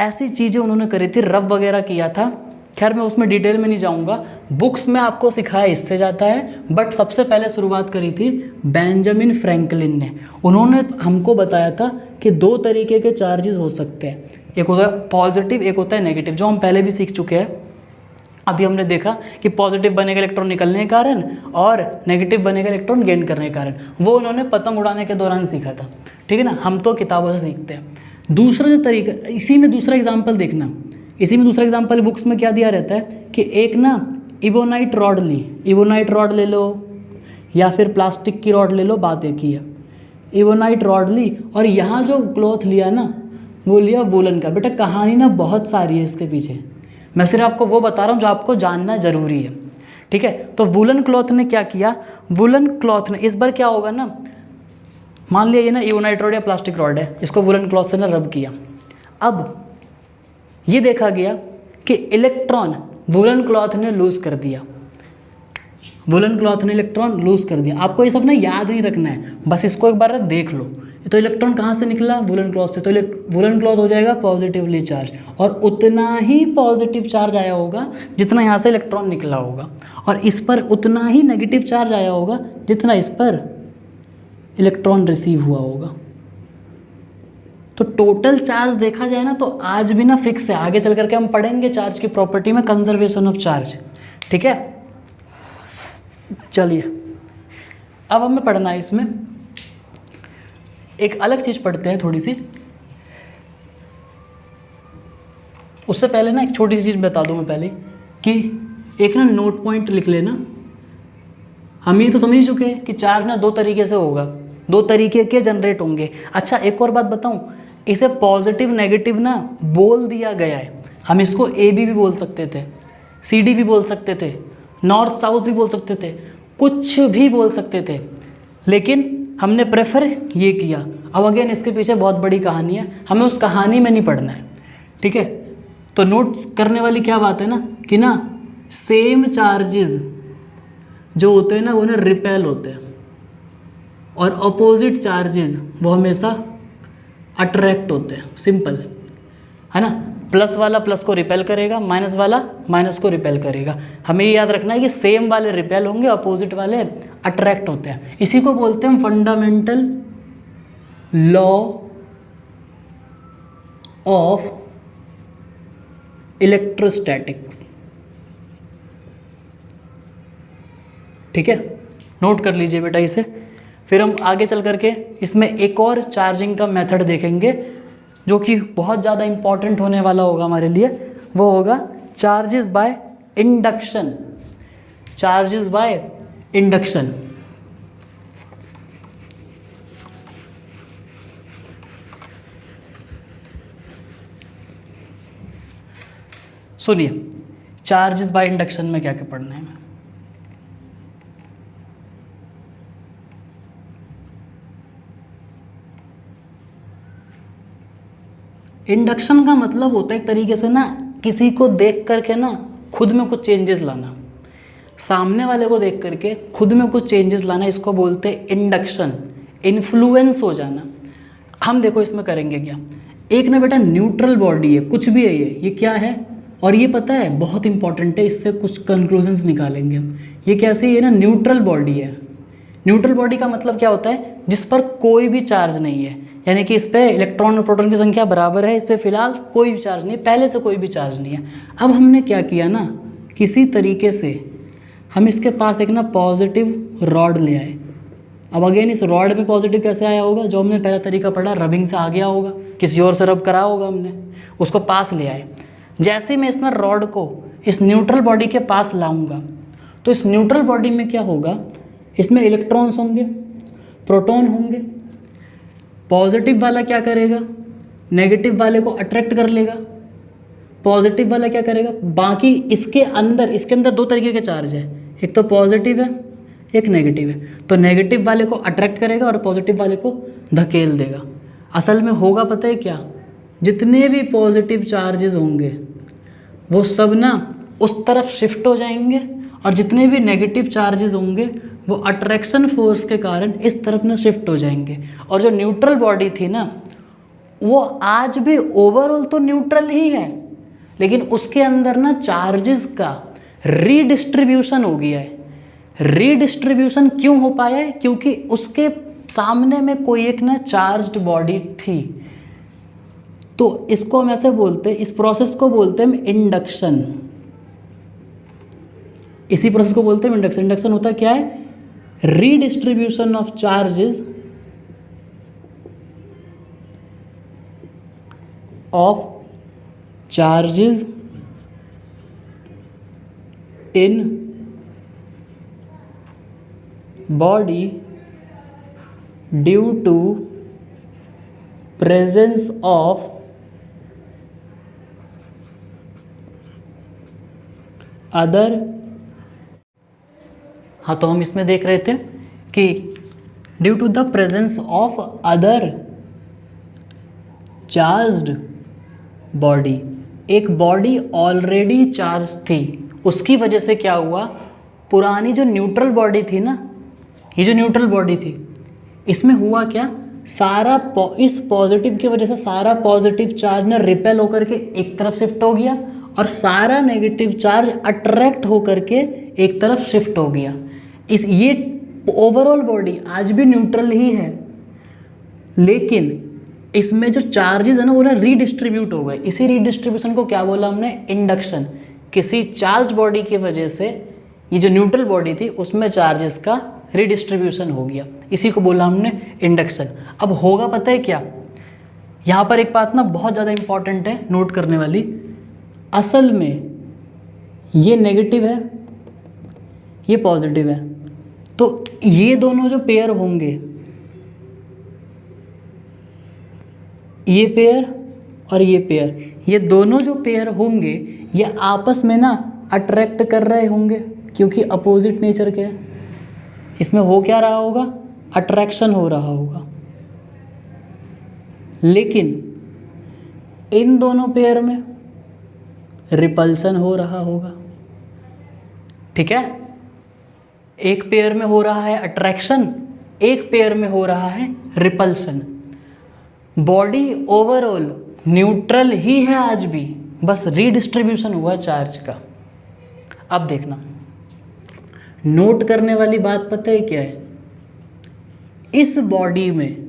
ऐसी चीज़ें उन्होंने करी थी, रब वगैरह किया था। खैर मैं उसमें डिटेल में नहीं जाऊंगा, बुक्स में आपको सिखाया इससे जाता है, बट सबसे पहले शुरुआत करी थी बेंजामिन फ्रैंकलिन ने। उन्होंने हमको बताया था कि दो तरीके के चार्जेस हो सकते हैं, एक होता है पॉजिटिव, एक होता है नेगेटिव, जो हम पहले भी सीख चुके हैं। अभी हमने देखा कि पॉजिटिव बनेगा इलेक्ट्रॉन निकलने के कारण और नेगेटिव बनेगा इलेक्ट्रॉन गेन करने के कारण। वो उन्होंने पतंग उड़ाने के दौरान सीखा था, ठीक है ना। हम तो किताबों से सीखते हैं। दूसरा जो तरीका, इसी में दूसरा एग्जाम्पल देखना, इसी में दूसरा एग्जाम्पल बुक्स में क्या दिया रहता है कि एक ना इबोनाइट रॉड ली, इबोनाइट रॉड ले लो या फिर प्लास्टिक की रॉड ले लो, बात एक ही है। इबोनाइट रॉड ली और यहाँ जो क्लॉथ लिया ना वो लिया वूलन का। बेटा कहानी ना बहुत सारी है इसके पीछे, मैं सिर्फ आपको वो बता रहा हूँ जो आपको जानना ज़रूरी है, ठीक है। तो वूलन क्लॉथ ने क्या किया, वूलन क्लॉथ ने इस बार क्या होगा ना, मान लिया ये ना इबोनाइट रॉड या प्लास्टिक रॉड है, इसको वूलन क्लॉथ से ना रब किया। अब ये देखा गया कि इलेक्ट्रॉन वूलन क्लॉथ ने लूज़ कर दिया, वूलन क्लॉथ ने इलेक्ट्रॉन लूज़ कर दिया। आपको ये सब ना याद नहीं रखना है, बस इसको एक बार देख लो। तो इलेक्ट्रॉन कहाँ से निकला, वूलन क्लॉथ से, तो वूलन क्लॉथ हो जाएगा पॉजिटिवली चार्ज, और उतना ही पॉजिटिव चार्ज आया होगा जितना यहाँ से इलेक्ट्रॉन निकला होगा, और इस पर उतना ही नेगेटिव चार्ज आया होगा जितना इस पर इलेक्ट्रॉन रिसीव हुआ होगा। तो टोटल चार्ज देखा जाए ना तो आज भी ना फिक्स है, आगे चल करके हम पढ़ेंगे चार्ज की प्रॉपर्टी में कंजर्वेशन ऑफ चार्ज, ठीक है। चलिए अब हमें पढ़ना है, इसमें एक अलग चीज़ पढ़ते हैं थोड़ी सी। उससे पहले ना एक छोटी सी चीज़ बता दूं मैं पहले कि एक ना नोट पॉइंट लिख लेना। हम ये तो समझ ही चुके हैं कि चार्ज ना दो तरीके से होगा, दो तरीके के जनरेट होंगे। अच्छा एक और बात बताऊं, इसे पॉजिटिव नेगेटिव ना बोल दिया गया है। हम इसको AB भी बोल सकते थे, CD भी बोल सकते थे, नॉर्थ साउथ भी बोल सकते थे, कुछ भी बोल सकते थे, लेकिन हमने प्रेफर ये किया। अब अगेन इसके पीछे बहुत बड़ी कहानी है, हमें उस कहानी में नहीं पढ़ना है, ठीक है। तो नोट्स करने वाली क्या बात है ना कि ना सेम चार्जेस जो होते हैं ना वो ना रिपेल होते हैं, और अपोजिट चार्जेस वो हमेशा अट्रैक्ट होते हैं। सिंपल है ना, प्लस वाला प्लस को रिपेल करेगा, माइनस वाला माइनस को रिपेल करेगा। हमें ये याद रखना है कि सेम वाले रिपेल होंगे, अपोजिट वाले अट्रैक्ट होते हैं। इसी को बोलते हैं फंडामेंटल लॉ ऑफ इलेक्ट्रोस्टैटिक्स, ठीक है। नोट कर लीजिए बेटा इसे। फिर हम आगे चल करके इसमें एक और चार्जिंग का मेथड देखेंगे जो कि बहुत ज़्यादा इम्पॉर्टेंट होने वाला होगा हमारे लिए, वो होगा charges by induction, charges by induction. सुनिए चार्जेस बाय इंडक्शन में क्या क्या पढ़ना है। इंडक्शन का मतलब होता है एक तरीके से ना किसी को देख करके ना खुद में कुछ चेंजेस लाना, सामने वाले को देख करके खुद में कुछ चेंजेस लाना, इसको बोलते हैं इंडक्शन, इन्फ्लुएंस हो जाना। हम देखो इसमें करेंगे क्या, एक ना बेटा न्यूट्रल बॉडी है, कुछ भी है ये क्या है, और ये पता है बहुत इंपॉर्टेंट है, इससे कुछ कंक्लूजन्स निकालेंगे हम। ये कैसे, ये ना न्यूट्रल बॉडी है। न्यूट्रल बॉडी का मतलब क्या होता है, जिस पर कोई भी चार्ज नहीं है, यानी कि इस पर इलेक्ट्रॉन और प्रोटॉन की संख्या बराबर है, इस पर फिलहाल कोई भी चार्ज नहीं है, पहले से कोई भी चार्ज नहीं है। अब हमने क्या किया ना, किसी तरीके से हम इसके पास एक ना पॉजिटिव रॉड ले आए। अब अगेन इस रॉड पे पॉजिटिव कैसे आया होगा, जो हमने पहला तरीका पढ़ा रबिंग से आ गया होगा, किसी और से रब करा होगा हमने, उसको पास ले आए। जैसे मैं इस ना रॉड को इस न्यूट्रल बॉडी के पास लाऊंगा तो इस न्यूट्रल बॉडी में क्या होगा, इसमें इलेक्ट्रॉन्स होंगे, प्रोटॉन होंगे। पॉजिटिव वाला क्या करेगा, नेगेटिव वाले को अट्रैक्ट कर लेगा, पॉजिटिव वाला क्या करेगा, बाकी इसके अंदर दो तरीके के चार्ज है, एक तो पॉजिटिव है एक नेगेटिव है, तो नेगेटिव वाले को अट्रैक्ट करेगा और पॉजिटिव वाले को धकेल देगा। असल में होगा पता है क्या, जितने भी पॉजिटिव चार्जेस होंगे वो सब ना उस तरफ शिफ्ट हो जाएंगे, और जितने भी नेगेटिव चार्जेस होंगे वो अट्रैक्शन फोर्स के कारण इस तरफ ना शिफ्ट हो जाएंगे। और जो न्यूट्रल बॉडी थी ना वो आज भी ओवरऑल तो न्यूट्रल ही है, लेकिन उसके अंदर ना चार्जेस का रीडिस्ट्रीब्यूशन हो गया है। रीडिस्ट्रीब्यूशन क्यों हो पाया है, क्योंकि उसके सामने में कोई एक ना चार्ज्ड बॉडी थी। तो इसको हम ऐसे बोलते हैं, इस प्रोसेस को बोलते हैं हम इंडक्शन। इसी प्रोसेस को बोलते हैं इंडक्शन। इंडक्शन होता क्या है? Redistribution of charges in body due to presence of other. हाँ, तो हम इसमें देख रहे थे कि due to the presence of other charged body, एक बॉडी ऑलरेडी चार्ज थी, उसकी वजह से क्या हुआ, पुरानी जो न्यूट्रल बॉडी थी ना, ये जो न्यूट्रल बॉडी थी, इसमें हुआ क्या, सारा इस पॉजिटिव की वजह से सारा पॉजिटिव चार्ज ना रिपेल होकर के एक तरफ शिफ्ट हो गया और सारा नेगेटिव चार्ज अट्रैक्ट होकर के एक तरफ शिफ्ट हो गया। ये ओवरऑल बॉडी आज भी न्यूट्रल ही है, लेकिन इसमें जो चार्जेस है ना वो ना रीडिस्ट्रीब्यूट हो गए। इसी रीडिस्ट्रीब्यूशन को क्या बोला हमने, इंडक्शन। किसी चार्ज बॉडी की वजह से ये जो न्यूट्रल बॉडी थी उसमें चार्जेस का रीडिस्ट्रीब्यूशन हो गया, इसी को बोला हमने इंडक्शन। अब होगा पता है क्या, यहाँ पर एक बात ना बहुत ज़्यादा इंपॉर्टेंट है नोट करने वाली। असल में ये नेगेटिव है, ये पॉजिटिव है, तो ये दोनों जो पेयर होंगे, ये पेयर और ये पेयर, ये दोनों जो पेयर होंगे ये आपस में ना अट्रैक्ट कर रहे होंगे क्योंकि अपोजिट नेचर के हैं। इसमें हो क्या रहा होगा, अट्रैक्शन हो रहा होगा। लेकिन इन दोनों पेयर में रिपल्सन हो रहा होगा। ठीक है, एक पेयर में हो रहा है अट्रैक्शन, एक पेयर में हो रहा है रिपल्सन। बॉडी ओवरऑल न्यूट्रल ही है आज भी, बस रीडिस्ट्रीब्यूशन हुआ चार्ज का। अब देखना, नोट करने वाली बात पता है क्या है, इस बॉडी में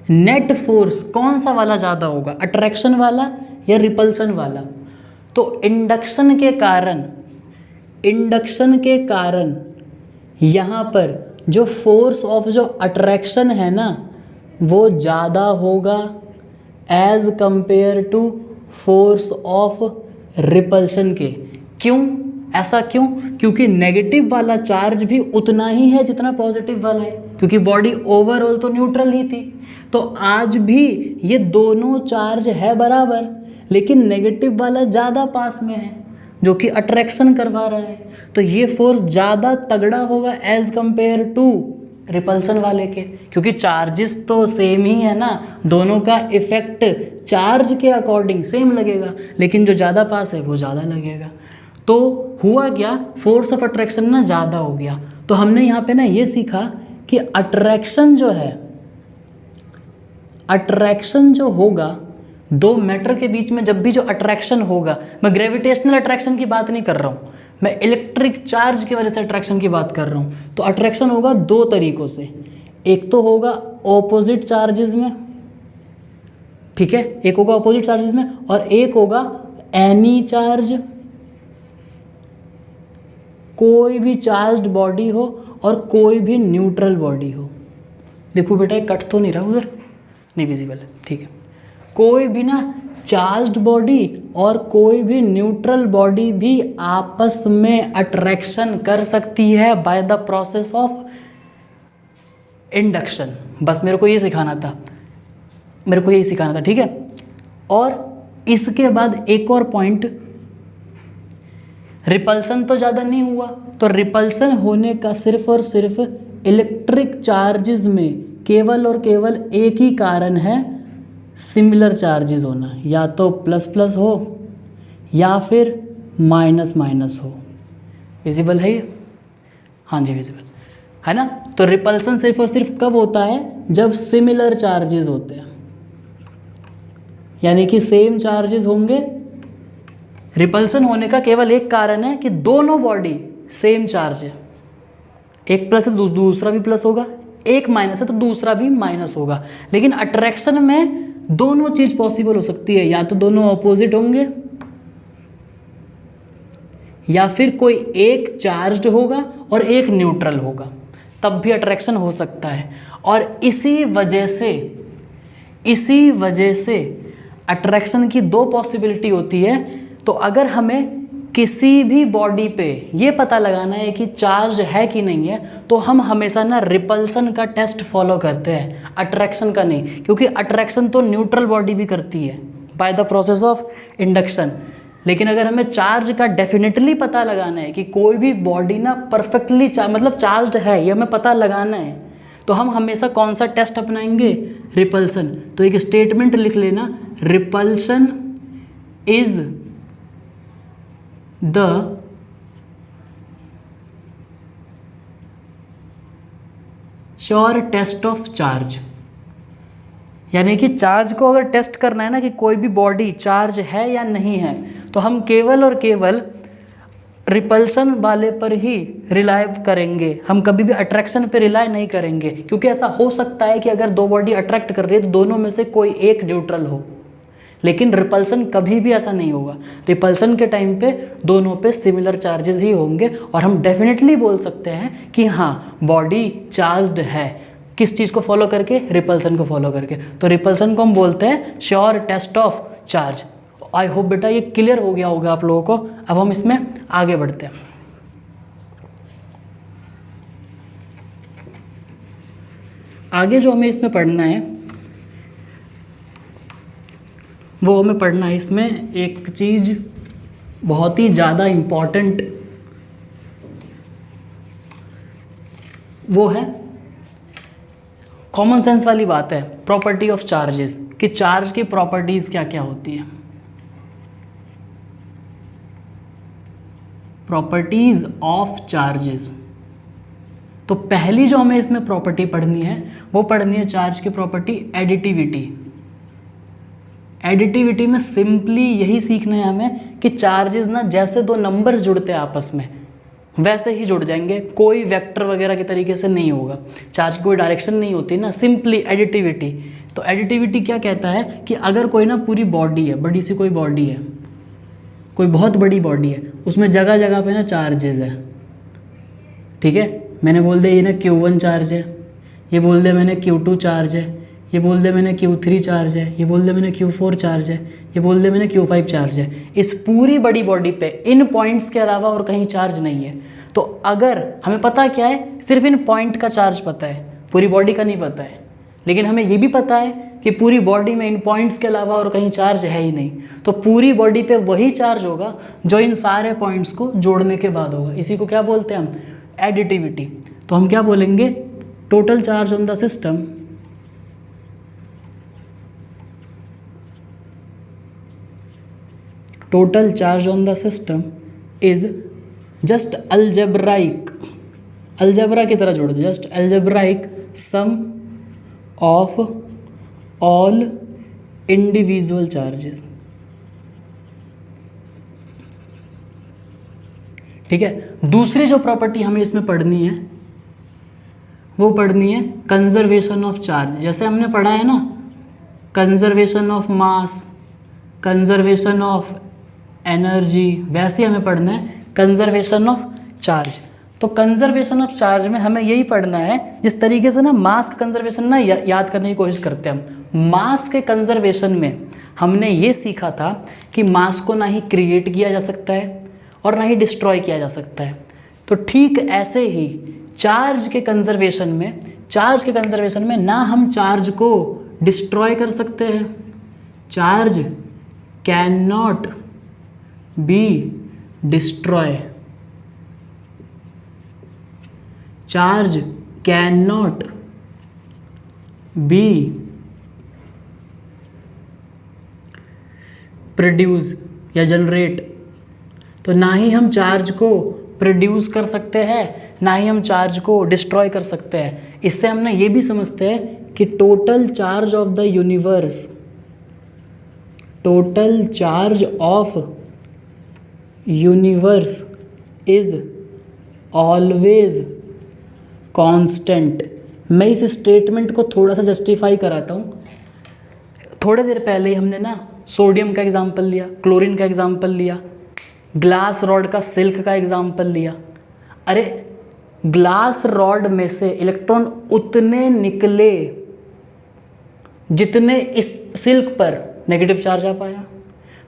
नेट फोर्स कौन सा वाला ज़्यादा होगा, अट्रैक्शन वाला या रिपल्सन वाला? तो इंडक्शन के कारण यहाँ पर जो फोर्स ऑफ जो अट्रैक्शन है ना वो ज़्यादा होगा as compared to force of repulsion के। क्यों, ऐसा क्यों? क्योंकि नेगेटिव वाला चार्ज भी उतना ही है जितना पॉजिटिव वाला है, क्योंकि बॉडी ओवरऑल तो न्यूट्रल ही थी। तो आज भी ये दोनों चार्ज है बराबर, लेकिन नेगेटिव वाला ज़्यादा पास में है जो कि अट्रैक्शन करवा रहा है, तो ये फोर्स ज़्यादा तगड़ा होगा एज कंपेयर टू रिपल्सन वाले के, क्योंकि चार्जेस तो सेम ही है ना, दोनों का इफेक्ट चार्ज के अकॉर्डिंग सेम लगेगा, लेकिन जो ज़्यादा पास है वो ज़्यादा लगेगा। तो हुआ क्या, फोर्स ऑफ अट्रैक्शन ना ज़्यादा हो गया। तो हमने यहाँ पे ना ये सीखा कि अट्रैक्शन जो है, अट्रैक्शन जो होगा दो मैटर के बीच में, जब भी जो अट्रैक्शन होगा, मैं ग्रेविटेशनल अट्रैक्शन की बात नहीं कर रहा हूँ, मैं इलेक्ट्रिक चार्ज की वजह से अट्रैक्शन की बात कर रहा हूँ। तो अट्रैक्शन होगा दो तरीक़ों से, एक तो होगा ऑपोजिट चार्जेस में, ठीक है, एक होगा ऑपोजिट चार्जेस में, और एक होगा एनी चार्ज, कोई भी चार्ज्ड बॉडी हो और कोई भी न्यूट्रल बॉडी हो। देखो बेटा कट तो नहीं रहा उधर, नहीं विजिबल है, ठीक है। कोई भी ना चार्ज्ड बॉडी और कोई भी न्यूट्रल बॉडी भी आपस में अट्रैक्शन कर सकती है by the process of induction. बस मेरे को ये सिखाना था, मेरे को यही सिखाना था, ठीक है। और इसके बाद एक और पॉइंट, रिपल्सन तो ज़्यादा नहीं हुआ, तो रिपल्सन होने का सिर्फ और सिर्फ इलेक्ट्रिक चार्जेस में केवल और केवल एक ही कारण है, सिमिलर चार्जेस होना, या तो प्लस प्लस हो या फिर माइनस माइनस हो। विजिबल है ये? हाँ जी विजिबल है ना। तो रिपल्सन सिर्फ और सिर्फ कब होता है, जब सिमिलर चार्जेस होते हैं, यानी कि सेम चार्जेस होंगे। रिपल्सन होने का केवल एक कारण है कि दोनों बॉडी सेम चार्ज है, एक प्लस है तो दूसरा भी प्लस होगा, एक माइनस है तो दूसरा भी माइनस होगा। लेकिन अट्रैक्शन में दोनों चीज पॉसिबल हो सकती है, या तो दोनों ऑपोजिट होंगे या फिर कोई एक चार्ज्ड होगा और एक न्यूट्रल होगा, तब भी अट्रैक्शन हो सकता है। और इसी वजह से अट्रैक्शन की दो पॉसिबिलिटी होती है। तो अगर हमें किसी भी बॉडी पे ये पता लगाना है कि चार्ज है कि नहीं है, तो हम हमेशा ना रिपल्सन का टेस्ट फॉलो करते हैं, अट्रैक्शन का नहीं, क्योंकि अट्रैक्शन तो न्यूट्रल बॉडी भी करती है by the process of induction. लेकिन अगर हमें चार्ज का डेफिनेटली पता लगाना है कि कोई भी बॉडी ना परफेक्टली मतलब चार्ज्ड है, ये हमें पता लगाना है, तो हम हमेशा कौन सा टेस्ट अपनाएंगे? रिपल्सन। तो एक स्टेटमेंट लिख लेना, repulsion is the sure test of charge. यानी कि चार्ज को अगर टेस्ट करना है ना कि कोई भी बॉडी चार्ज है या नहीं है, तो हम केवल और केवल रिपल्सन वाले पर ही रिलाय करेंगे, हम कभी भी अट्रैक्शन पे रिलाय नहीं करेंगे। क्योंकि ऐसा हो सकता है कि अगर दो बॉडी अट्रैक्ट कर रही है तो दोनों में से कोई एक न्यूट्रल हो, लेकिन रिपल्सन कभी भी ऐसा नहीं होगा। रिपल्सन के टाइम पे दोनों पे सिमिलर चार्जेस ही होंगे और हम डेफिनेटली बोल सकते हैं कि हाँ बॉडी चार्ज्ड है। किस चीज़ को फॉलो करके? रिपल्सन को फॉलो करके। तो रिपल्सन को हम बोलते हैं sure test of charge. I hope बेटा ये क्लियर हो गया होगा आप लोगों को। अब हम इसमें आगे बढ़ते हैं। आगे जो हमें इसमें पढ़ना है वो हमें पढ़ना है इसमें एक चीज़ बहुत ही ज़्यादा इम्पॉर्टेंट, वो है कॉमन सेंस वाली बात है, प्रॉपर्टी ऑफ चार्जेस, कि चार्ज की प्रॉपर्टीज़ क्या क्या होती हैं। Properties of charges. तो पहली जो हमें इसमें प्रॉपर्टी पढ़नी है वो पढ़नी है चार्ज की प्रॉपर्टी एडिटिविटी। एडिटिविटी में सिंपली यही सीखना है हमें कि चार्जेस ना जैसे दो नंबर्स जुड़ते हैं आपस में वैसे ही जुड़ जाएंगे, कोई वेक्टर वगैरह के तरीके से नहीं होगा। चार्ज की कोई डायरेक्शन नहीं होती ना, सिंपली एडिटिविटी। तो एडिटिविटी क्या कहता है कि अगर कोई ना पूरी बॉडी है, बड़ी सी कोई बॉडी है, कोई बहुत बड़ी बॉडी है, उसमें जगह जगह पे ना चार्जेस है, ठीक है। मैंने बोल दिया ये ना Q1 चार्ज है, ये बोल दिया मैंने Q2 चार्ज है, ये बोल दिया मैंने Q3 चार्ज है, ये बोल दिया मैंने Q4 चार्ज है, ये बोल दिया मैंने Q5 चार्ज है। इस पूरी बड़ी बॉडी पे इन पॉइंट्स के अलावा और कहीं चार्ज नहीं है। तो अगर हमें पता क्या है, सिर्फ इन पॉइंट का चार्ज पता है, पूरी बॉडी का नहीं पता है। लेकिन हमें ये भी पता है कि पूरी बॉडी में इन पॉइंट्स के अलावा और कहीं चार्ज है ही नहीं। तो पूरी बॉडी पे वही चार्ज होगा जो इन सारे पॉइंट्स को जोड़ने के बाद होगा। इसी को क्या बोलते हैं हम? एडिटिविटी। तो हम क्या बोलेंगे? Total charge on the system total charge on the system is just algebraic, algebra की तरह जोड़ दो, just algebraic sum of all individual charges। ठीक है। दूसरी जो प्रॉपर्टी हमें इसमें पढ़नी है वो पढ़नी है कंजर्वेशन ऑफ चार्ज। जैसे हमने पढ़ा है ना conservation of mass, conservation of energy, वैसे हमें पढ़ना है कंजर्वेशन ऑफ चार्ज। तो कंजर्वेशन ऑफ चार्ज में हमें यही पढ़ना है जिस तरीके से ना मास का कंजर्वेशन ना याद करने की कोशिश करते हैं हम। मास के कंजर्वेशन में हमने ये सीखा था कि मास को ना ही क्रिएट किया जा सकता है और ना ही डिस्ट्रॉय किया जा सकता है। तो ठीक ऐसे ही चार्ज के कंजर्वेशन में ना हम चार्ज को डिस्ट्रॉय कर सकते हैं, charge can not be destroy, charge can not be produce या जनरेट। तो ना ही हम चार्ज को प्रोड्यूस कर सकते हैं ना ही हम चार्ज को डिस्ट्रॉय कर सकते हैं। इससे हम ना ये भी समझते हैं कि total charge of the universe, total charge of universe is always constant. मैं इस स्टेटमेंट को थोड़ा सा जस्टिफाई कराता हूँ। थोड़ी देर पहले हमने ना सोडियम का एग्जाम्पल लिया, क्लोरीन का एग्जाम्पल लिया, ग्लास रॉड का सिल्क का एग्जाम्पल लिया। अरे ग्लास रॉड में से इलेक्ट्रॉन उतने निकले जितने इस सिल्क पर नेगेटिव चार्ज आ पाया,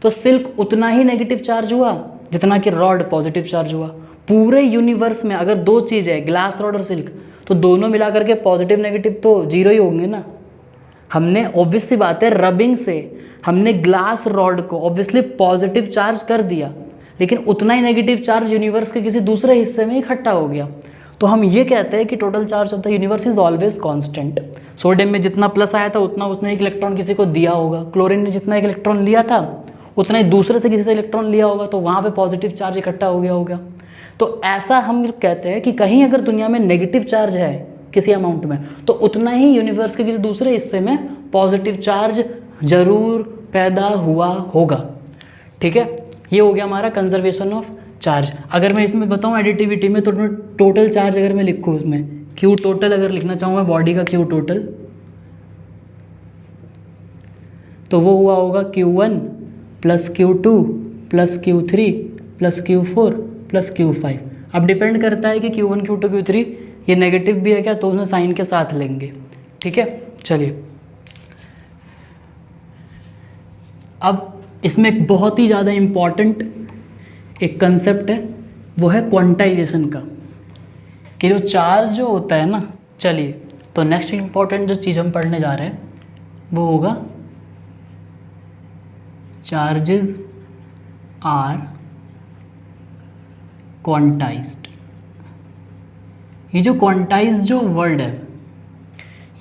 तो सिल्क उतना ही नेगेटिव चार्ज हुआ जितना कि रॉड पॉजिटिव चार्ज हुआ। पूरे यूनिवर्स में अगर दो चीज़ है, ग्लास रॉड और सिल्क, तो दोनों मिलाकर के पॉजिटिव नेगेटिव तो जीरो ही होंगे ना। हमने ऑब्वियस सी बात है रबिंग से हमने ग्लास रॉड को ऑब्वियसली पॉजिटिव चार्ज कर दिया, लेकिन उतना ही नेगेटिव चार्ज यूनिवर्स के किसी दूसरे हिस्से में इकट्ठा हो गया। तो हम ये कहते हैं कि total charge of the universe is always constant. Sodium में जितना प्लस आया था उतना उसने एक इलेक्ट्रॉन किसी को दिया होगा, क्लोरीन ने जितना एक इलेक्ट्रॉन लिया था उतना ही दूसरे से किसी से इलेक्ट्रॉन लिया होगा, तो वहाँ पे पॉजिटिव चार्ज इकट्ठा हो गया होगा। तो ऐसा हम कहते हैं कि कहीं अगर दुनिया में नेगेटिव चार्ज है किसी अमाउंट में, तो उतना ही यूनिवर्स के किसी दूसरे हिस्से में पॉजिटिव चार्ज जरूर पैदा हुआ होगा। ठीक है, ये हो गया हमारा कंजर्वेशन ऑफ चार्ज। अगर मैं इसमें बताऊँ एडिटिविटी में, तो टोटल चार्ज अगर मैं लिखूँ उसमें क्यू टोटल अगर लिखना चाहूँ मैं बॉडी का क्यू टोटल, तो वो हुआ होगा Q1 plus Q2 plus Q3 plus Q4 plus Q5। अब डिपेंड करता है कि Q1 Q2 Q3 ये नेगेटिव भी है क्या, तो उन्हें साइन के साथ लेंगे। ठीक है, चलिए अब इसमें एक बहुत ही ज़्यादा इम्पॉर्टेंट एक कंसेप्ट है, वो है क्वांटाइजेशन का, कि जो चार्ज जो होता है ना। चलिए तो नेक्स्ट इम्पॉर्टेंट जो चीज़ हम पढ़ने जा रहे हैं वो होगा चार्जेस आर क्वांटाइज्ड। ये जो क्वांटाइज जो वर्ड है,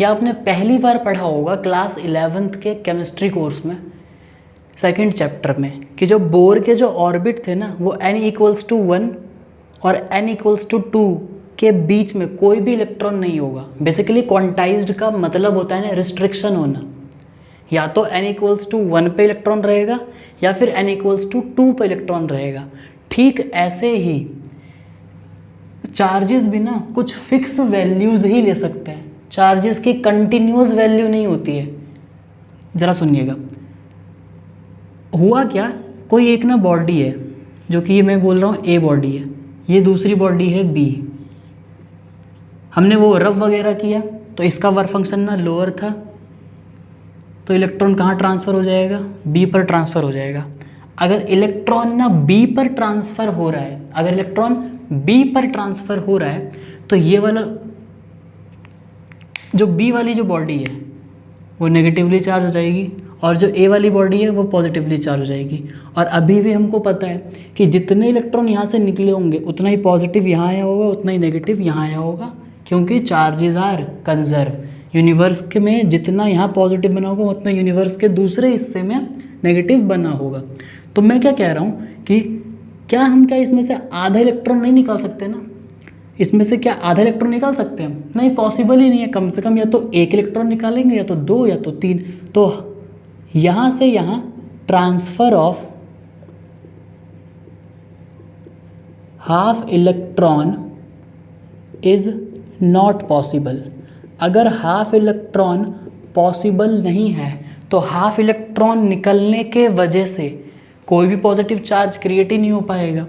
यह आपने पहली बार पढ़ा होगा क्लास 11th के केमिस्ट्री कोर्स में सेकंड चैप्टर में, कि जो बोर के जो ऑर्बिट थे ना वो n=1 और n=2 के बीच में कोई भी इलेक्ट्रॉन नहीं होगा। बेसिकली क्वांटाइज्ड का मतलब होता है ना रिस्ट्रिक्शन होना, या तो n=1 पे इलेक्ट्रॉन रहेगा या फिर n=2 पे इलेक्ट्रॉन रहेगा। ठीक ऐसे ही चार्जेस भी ना कुछ फिक्स वैल्यूज़ ही ले सकते हैं, चार्जेस की कंटिन्यूस वैल्यू नहीं होती है। ज़रा सुनिएगा, हुआ क्या, कोई एक ना बॉडी है जो कि ये मैं बोल रहा हूँ ए बॉडी है, ये दूसरी बॉडी है बी। हमने वो रब वगैरह किया तो इसका वर्क फंक्शन ना लोअर था, तो इलेक्ट्रॉन कहाँ ट्रांसफ़र हो जाएगा, बी पर ट्रांसफ़र हो जाएगा। अगर इलेक्ट्रॉन ना बी पर ट्रांसफ़र हो रहा है, अगर इलेक्ट्रॉन बी पर ट्रांसफ़र हो रहा है, तो ये वाला जो बी वाली जो बॉडी है वो नेगेटिवली चार्ज हो जाएगी और जो ए वाली बॉडी है वो पॉजिटिवली चार्ज हो जाएगी। और अभी भी हमको पता है कि जितने इलेक्ट्रॉन यहाँ से निकले होंगे उतना ही पॉजिटिव यहाँ आया होगा, उतना ही नेगेटिव यहाँ आया होगा, क्योंकि चार्जेस आर कंजर्व। यूनिवर्स के में जितना यहाँ पॉजिटिव बना होगा उतना यूनिवर्स के दूसरे हिस्से में नेगेटिव बना होगा। तो मैं क्या कह रहा हूँ कि क्या हम इसमें से आधा इलेक्ट्रॉन नहीं निकाल सकते ना, इसमें से क्या आधा इलेक्ट्रॉन निकाल सकते हैं हम? नहीं, पॉसिबल ही नहीं है। कम से कम या तो एक इलेक्ट्रॉन निकालेंगे, या तो दो, या तो तीन। तो यहाँ से यहाँ transfer of half electron is not possible. अगर हाफ इलेक्ट्रॉन पॉसिबल नहीं है तो हाफ इलेक्ट्रॉन निकलने के वजह से कोई भी पॉजिटिव चार्ज क्रिएट ही नहीं हो पाएगा।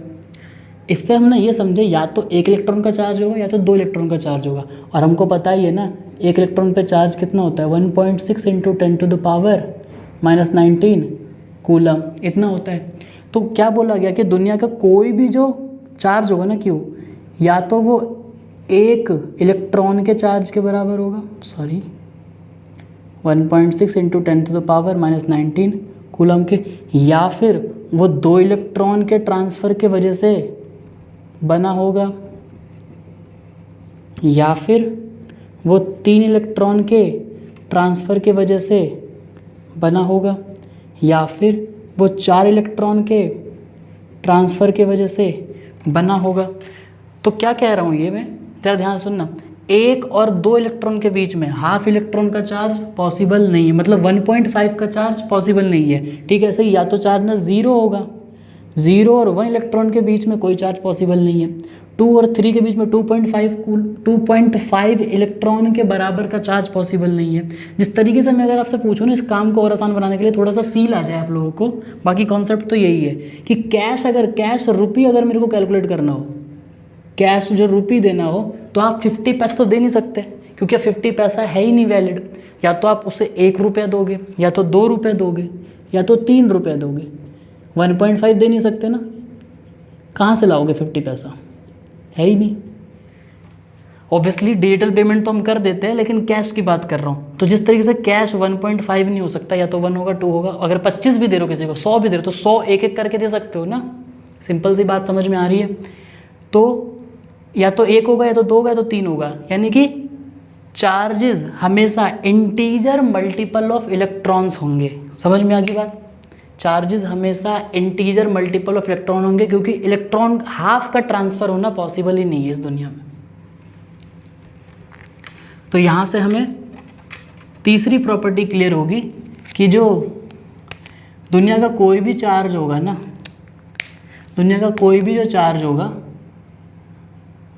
इससे हम ना ये समझे, या तो एक इलेक्ट्रॉन का चार्ज होगा या तो दो इलेक्ट्रॉन का चार्ज होगा। और हमको पता ही है ना एक इलेक्ट्रॉन पे चार्ज कितना होता है, 1.6 × 10⁻⁹ कूलम, इतना होता है। तो क्या बोला गया कि दुनिया का कोई भी जो चार्ज होगा ना क्यू, या तो वो एक इलेक्ट्रॉन के चार्ज के बराबर होगा, 1.6 × 10⁻⁹ कूलम के, या फिर वो दो इलेक्ट्रॉन के ट्रांसफ़र के वजह से बना होगा, या फिर वो तीन इलेक्ट्रॉन के ट्रांसफ़र के वजह से बना होगा, या फिर वो चार इलेक्ट्रॉन के ट्रांसफ़र के वजह से बना होगा। तो क्या कह रहा हूँ ये मैं, तेरा ध्यान सुनना, एक और दो इलेक्ट्रॉन के बीच में हाफ इलेक्ट्रॉन का चार्ज पॉसिबल नहीं है, मतलब 1.5 का चार्ज पॉसिबल नहीं है। ठीक है, सही, या तो चार्ज ना ज़ीरो होगा, 0 और 1 इलेक्ट्रॉन के बीच में कोई चार्ज पॉसिबल नहीं है। 2 और 3 के बीच में 2.5 इलेक्ट्रॉन के बराबर का चार्ज पॉसिबल नहीं है। जिस तरीके से मैं अगर आपसे पूछूँ ना इस काम को और आसान बनाने के लिए, थोड़ा सा फील आ जाए आप लोगों को, बाकी कॉन्सेप्ट तो यही है कि कैश रुपी अगर मेरे को कैलकुलेट करना हो, कैश जो रुपी देना हो, तो आप 50 पैसा तो दे नहीं सकते, क्योंकि 50 पैसा है ही नहीं वैलिड। या तो आप उसे 1 रुपया दोगे, या तो 2 रुपये दोगे, या तो 3 रुपये दोगे। 1.5 दे नहीं सकते ना, कहाँ से लाओगे 50 पैसा, है ही नहीं। ऑब्वियसली डिजिटल पेमेंट तो हम कर देते हैं, लेकिन कैश की बात कर रहा हूँ। तो जिस तरीके से कैश 1.5 नहीं हो सकता, या तो 1 होगा 2 होगा। अगर 25 भी दे रहे हो किसी को, 100 भी दे रहे हो, तो 100 एक एक करके दे सकते हो ना। सिंपल सी बात समझ में आ रही है। तो या तो 1 होगा, या तो 2 होगा, या तो 3 होगा। यानी कि चार्जेस हमेशा इंटीजर मल्टीपल ऑफ इलेक्ट्रॉन्स होंगे। समझ में आ गई बात? चार्जेस हमेशा इंटीजर मल्टीपल ऑफ इलेक्ट्रॉन होंगे, क्योंकि इलेक्ट्रॉन हाफ का ट्रांसफ़र होना पॉसिबल ही नहीं है इस दुनिया में। तो यहाँ से हमें तीसरी प्रॉपर्टी क्लियर होगी कि जो दुनिया का कोई भी चार्ज होगा ना, दुनिया का कोई भी जो चार्ज होगा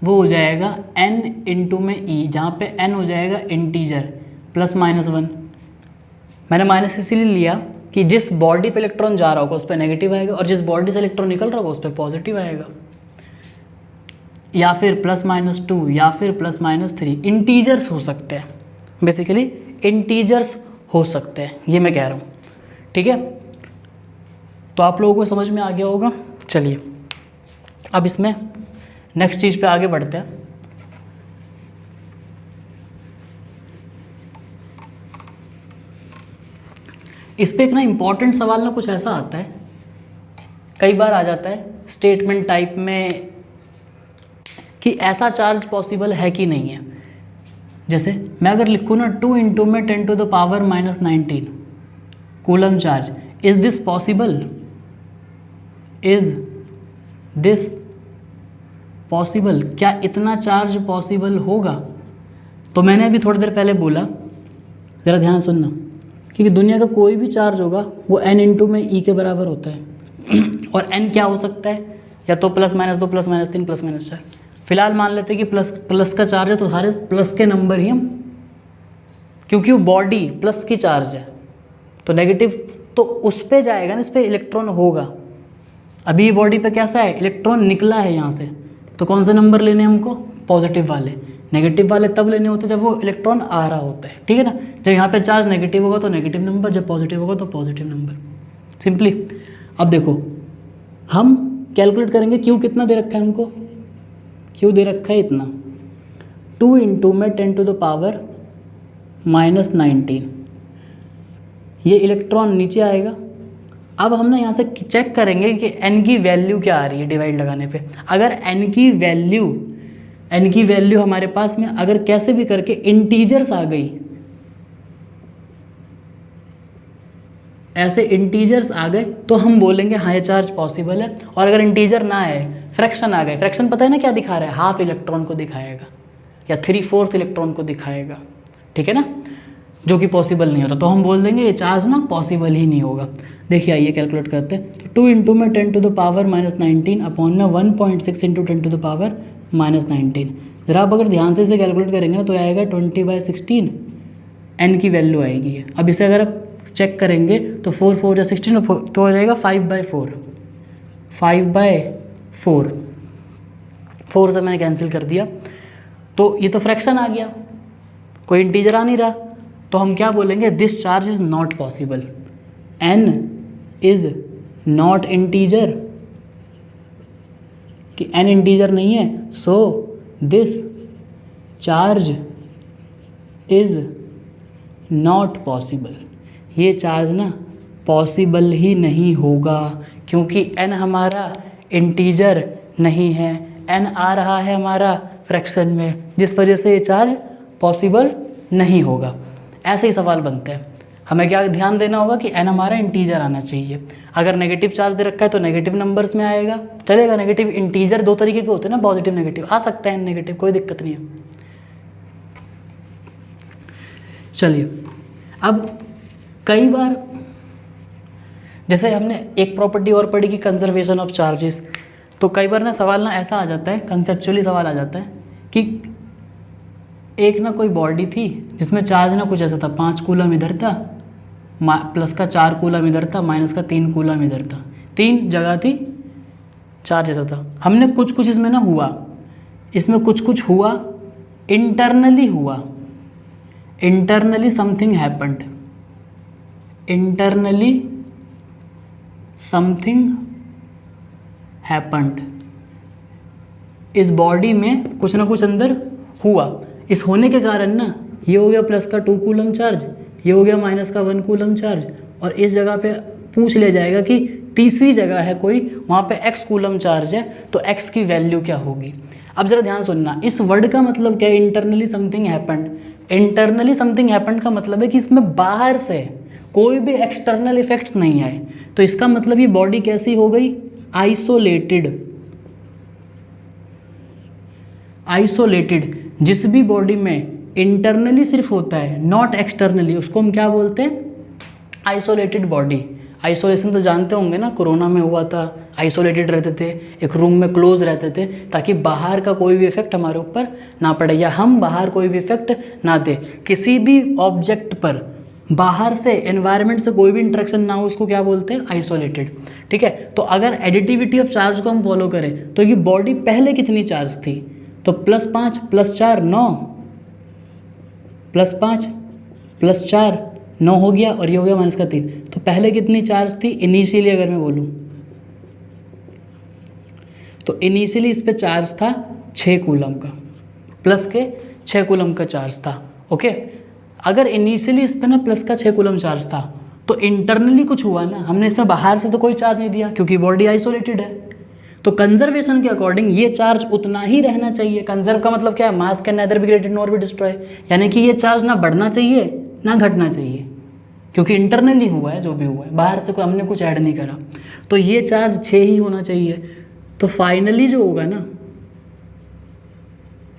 वो हो जाएगा n इंटू में e, जहाँ पे n हो जाएगा इंटीजर +-1। मैंने माइनस इसीलिए लिया कि जिस बॉडी पे इलेक्ट्रॉन जा रहा होगा उस पर नेगेटिव आएगा, और जिस बॉडी से इलेक्ट्रॉन निकल रहा होगा उस पर पॉजिटिव आएगा। या फिर +-2 या फिर +-3 इंटीजर्स हो सकते हैं, बेसिकली इंटीजर्स हो सकते हैं, ये मैं कह रहा हूँ। ठीक है, तो आप लोगों को समझ में आ गया होगा। चलिए अब इसमें नेक्स्ट चीज़ पे आगे बढ़ते हैं। इस पे एक ना इम्पॉर्टेंट सवाल ना कुछ ऐसा आता है, कई बार आ जाता है स्टेटमेंट टाइप में, कि ऐसा चार्ज पॉसिबल है कि नहीं है। जैसे मैं अगर लिखूँ ना 2 इंटू में 10⁻⁻19 coulomb charge, is this possible? Is this possible? क्या इतना चार्ज पॉसिबल होगा? तो मैंने अभी थोड़ी देर पहले बोला, ज़रा ध्यान सुनना, क्योंकि दुनिया का कोई भी चार्ज होगा वो n इंटू में e के बराबर होता है। और n क्या हो सकता है? या तो +-2 +-3 +-4। फिलहाल मान लेते हैं कि प्लस का चार्ज है, तो सारे प्लस के नंबर ही हम, क्योंकि वो बॉडी प्लस की चार्ज है, तो नेगेटिव तो उस पे जाएगा ना, इस पे इलेक्ट्रॉन होगा। अभी बॉडी पे कैसा है, इलेक्ट्रॉन निकला है यहाँ से, तो कौन से नंबर लेने हैं हमको? पॉजिटिव वाले। नेगेटिव वाले तब लेने होते हैं जब वो इलेक्ट्रॉन आ रहा होता है। ठीक है ना, जब यहाँ पे चार्ज नेगेटिव होगा तो नेगेटिव नंबर, जब पॉजिटिव होगा तो पॉजिटिव नंबर, सिंपली। अब देखो हम कैलकुलेट करेंगे क्यू कितना दे रखा है हमको, क्यू दे रखा है इतना, 2 इंटू में 10⁻⁻19। ये इलेक्ट्रॉन नीचे आएगा। अब हम ना यहाँ से चेक करेंगे कि n की वैल्यू क्या आ रही है डिवाइड लगाने पे। अगर n की वैल्यू हमारे पास में अगर कैसे भी करके इंटीजर्स आ गई, ऐसे इंटीजर्स आ गए, तो हम बोलेंगे हाँ ये चार्ज पॉसिबल है। और अगर इंटीजर ना आए, फ्रैक्शन आ गए, फ्रैक्शन पता है ना क्या दिखा रहा है? हाफ इलेक्ट्रॉन को दिखाएगा या 3/4 इलेक्ट्रॉन को दिखाएगा। ठीक है ना, जो कि पॉसिबल नहीं होता, तो हम बोल देंगे ये चार्ज ना पॉसिबल ही नहीं होगा। देखिए आइए कैलकुलेट करते हैं। तो 2 इंटू में 10⁻⁻19 अपॉन में 1.6 इंटू 10⁻⁻19। ज़रा आप अगर ध्यान से इसे कैलकुलेट करेंगे ना तो आएगा 20/16 n की वैल्यू आएगी है। अब इसे अगर आप चेक करेंगे तो 4 4 या 16 तो हो जाएगा 5/4। 5/4 4 से मैंने कैंसिल कर दिया, तो ये तो फ्रैक्शन आ गया, कोई इंटीजर आ नहीं रहा। तो हम क्या बोलेंगे? This charge is not possible, n is not integer, कि n इंटीजर नहीं है, so this charge is not possible. ये चार्ज ना पॉसिबल ही नहीं होगा, क्योंकि n हमारा इंटीजर नहीं है, n आ रहा है हमारा फ्रैक्शन में, जिस वजह से ये चार्ज पॉसिबल नहीं होगा। ऐसे ही सवाल बनते हैं। हमें क्या ध्यान देना होगा कि n हमारा इंटीजर आना चाहिए। अगर नेगेटिव चार्ज दे रखा है तो नेगेटिव नंबर्स में आएगा, चलेगा। नेगेटिव इंटीजर 2 तरीके के होते हैं ना, पॉजिटिव नेगेटिव, आ सकता है n नेगेटिव, कोई दिक्कत नहीं है। चलिए अब कई बार जैसे हमने एक प्रॉपर्टी और पढ़ी कि कंजर्वेशन ऑफ चार्जेस, तो कई बार ना सवाल ना ऐसा आ जाता है, कंसेप्चुअली सवाल आ जाता है कि एक ना कोई बॉडी थी जिसमें चार्ज ना कुछ ऐसा था, 5 कूलम इधर था, प्लस का 4 कूलम इधर था, माइनस का 3 कूलम इधर था, 3 जगह थी, चार्ज ऐसा था। हमने कुछ कुछ इसमें ना हुआ, इसमें कुछ कुछ हुआ, इंटरनली हुआ, internally something happened, internally something happened, इस बॉडी में कुछ ना कुछ अंदर हुआ। इस होने के कारण ना ये हो गया प्लस का 2 कूलम चार्ज, ये हो गया माइनस का 1 कूलम चार्ज, और इस जगह पे पूछ लिया जाएगा कि तीसरी जगह है कोई, वहाँ पे x कूलम चार्ज है, तो x की वैल्यू क्या होगी। अब ज़रा ध्यान सुनना, इस वर्ड का मतलब क्या है, internally something happened. Internally something happened का मतलब है कि इसमें बाहर से कोई भी एक्सटर्नल इफेक्ट्स नहीं आए, तो इसका मतलब ये बॉडी कैसी हो गई, आइसोलेटेड। आइसोलेटेड, जिस भी बॉडी में इंटरनली सिर्फ होता है, नॉट एक्सटर्नली, उसको हम क्या बोलते हैं, आइसोलेटेड बॉडी। आइसोलेशन तो जानते होंगे ना, कोरोना में हुआ था, आइसोलेटेड रहते थे, एक रूम में क्लोज रहते थे, ताकि बाहर का कोई भी इफेक्ट हमारे ऊपर ना पड़े, या हम बाहर कोई भी इफेक्ट ना दे। किसी भी ऑब्जेक्ट पर बाहर से, एनवायरनमेंट से कोई भी इंटरेक्शन ना हो, उसको क्या बोलते हैं, आइसोलेटेड। ठीक है, तो अगर एडिटिविटी ऑफ चार्ज को हम फॉलो करें तो ये बॉडी पहले कितनी चार्ज थी, तो +5 + 4 9, +5 + 4 9 हो गया, और ये हो गया -3। तो पहले कितनी चार्ज थी इनिशियली, अगर मैं बोलूँ तो इनिशियली इस पे चार्ज था 6 कूलम का, प्लस के 6 कूलम का चार्ज था। ओके, अगर इनिशियली इस पे ना प्लस का 6 कूलम चार्ज था, तो इंटरनली कुछ हुआ ना, हमने इसमें बाहर से तो कोई चार्ज नहीं दिया क्योंकि बॉडी आइसोलेटेड है, तो कंजर्वेशन के अकॉर्डिंग ये चार्ज उतना ही रहना चाहिए। कंजर्व का मतलब क्या है, मास can nether be created nor be destroy, यानी कि ये चार्ज ना बढ़ना चाहिए ना घटना चाहिए, क्योंकि इंटरनली हुआ है जो भी हुआ है, बाहर से कोई हमने कुछ ऐड नहीं करा, तो ये चार्ज 6 ही होना चाहिए। तो फाइनली जो होगा ना,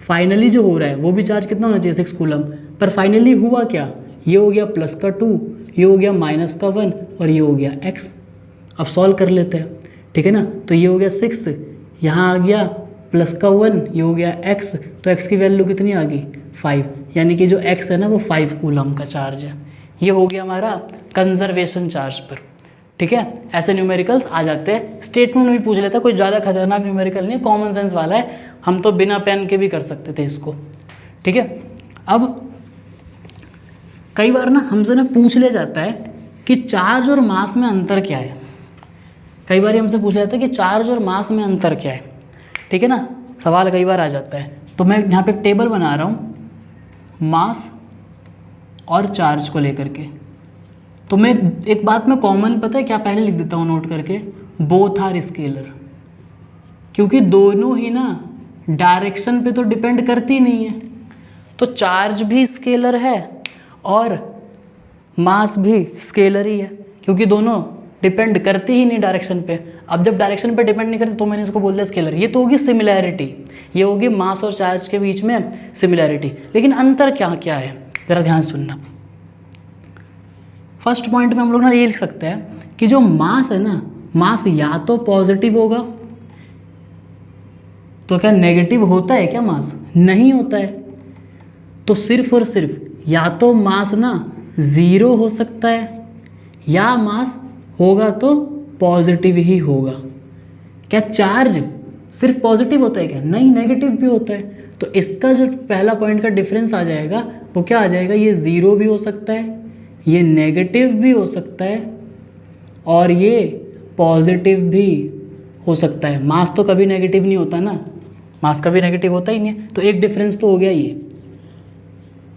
फाइनली जो हो रहा है वो भी चार्ज कितना होना चाहिए, 6 कूलम, पर फाइनली हुआ क्या, ये हो गया प्लस का 2, ये हो गया माइनस का 1, और ये हो गया x। अब सॉल्व कर लेते हैं, ठीक है ना, तो ये हो गया 6, यहाँ आ गया प्लस का 1, ये हो गया x, तो x की वैल्यू कितनी आ गई 5, यानी कि जो x है ना वो 5 कूलम का चार्ज है। ये हो गया हमारा कंजर्वेशन चार्ज पर। ठीक है, ऐसे न्यूमेरिकल्स आ जाते हैं, स्टेटमेंट भी पूछ लेता है, कोई ज़्यादा खतरनाक न्यूमेरिकल नहीं है, कॉमन सेंस वाला है, हम तो बिना पेन के भी कर सकते थे इसको। ठीक है, अब कई बार ना हमसे ना पूछ लिया जाता है कि चार्ज और मास में अंतर क्या है, कई बार हमसे पूछ लिया जाता है कि चार्ज और मास में अंतर क्या है। ठीक है ना, सवाल कई बार आ जाता है, तो मैं यहाँ पे एक टेबल बना रहा हूँ मास और चार्ज को लेकर के, तो मैं एक बात में कॉमन पता है क्या पहले लिख देता हूँ नोट करके, बोथ आर स्केलर, क्योंकि दोनों ही ना डायरेक्शन पे तो डिपेंड करती नहीं है, तो चार्ज भी स्केलर है और मास भी स्केलर ही है, क्योंकि दोनों डिपेंड करती ही नहीं डायरेक्शन पे। अब जब डायरेक्शन पे डिपेंड नहीं करती तो मैंने इसको बोल दिया स्केलर। ये तो होगी सिमिलैरिटी, ये होगी मास और चार्ज के बीच में सिमिलैरिटी। लेकिन अंतर क्या क्या है, ज़रा ध्यान सुनना। फर्स्ट पॉइंट में हम लोग ना ये लिख सकते हैं कि जो मास है ना, मास या तो पॉजिटिव होगा, तो क्या नेगेटिव होता है क्या मास, नहीं होता है, तो सिर्फ और सिर्फ या तो मास ना 0 हो सकता है, या मास होगा तो पॉजिटिव ही होगा। क्या चार्ज सिर्फ पॉजिटिव होता है क्या, नहीं, नेगेटिव भी होता है। तो इसका जो पहला पॉइंट का डिफरेंस आ जाएगा वो क्या आ जाएगा, ये 0 भी हो सकता है, ये नेगेटिव भी हो सकता है, और ये पॉजिटिव भी हो सकता है। मास तो कभी नेगेटिव नहीं होता ना, मास कभी नेगेटिव होता ही नहीं है, तो एक डिफरेंस तो हो गया ये।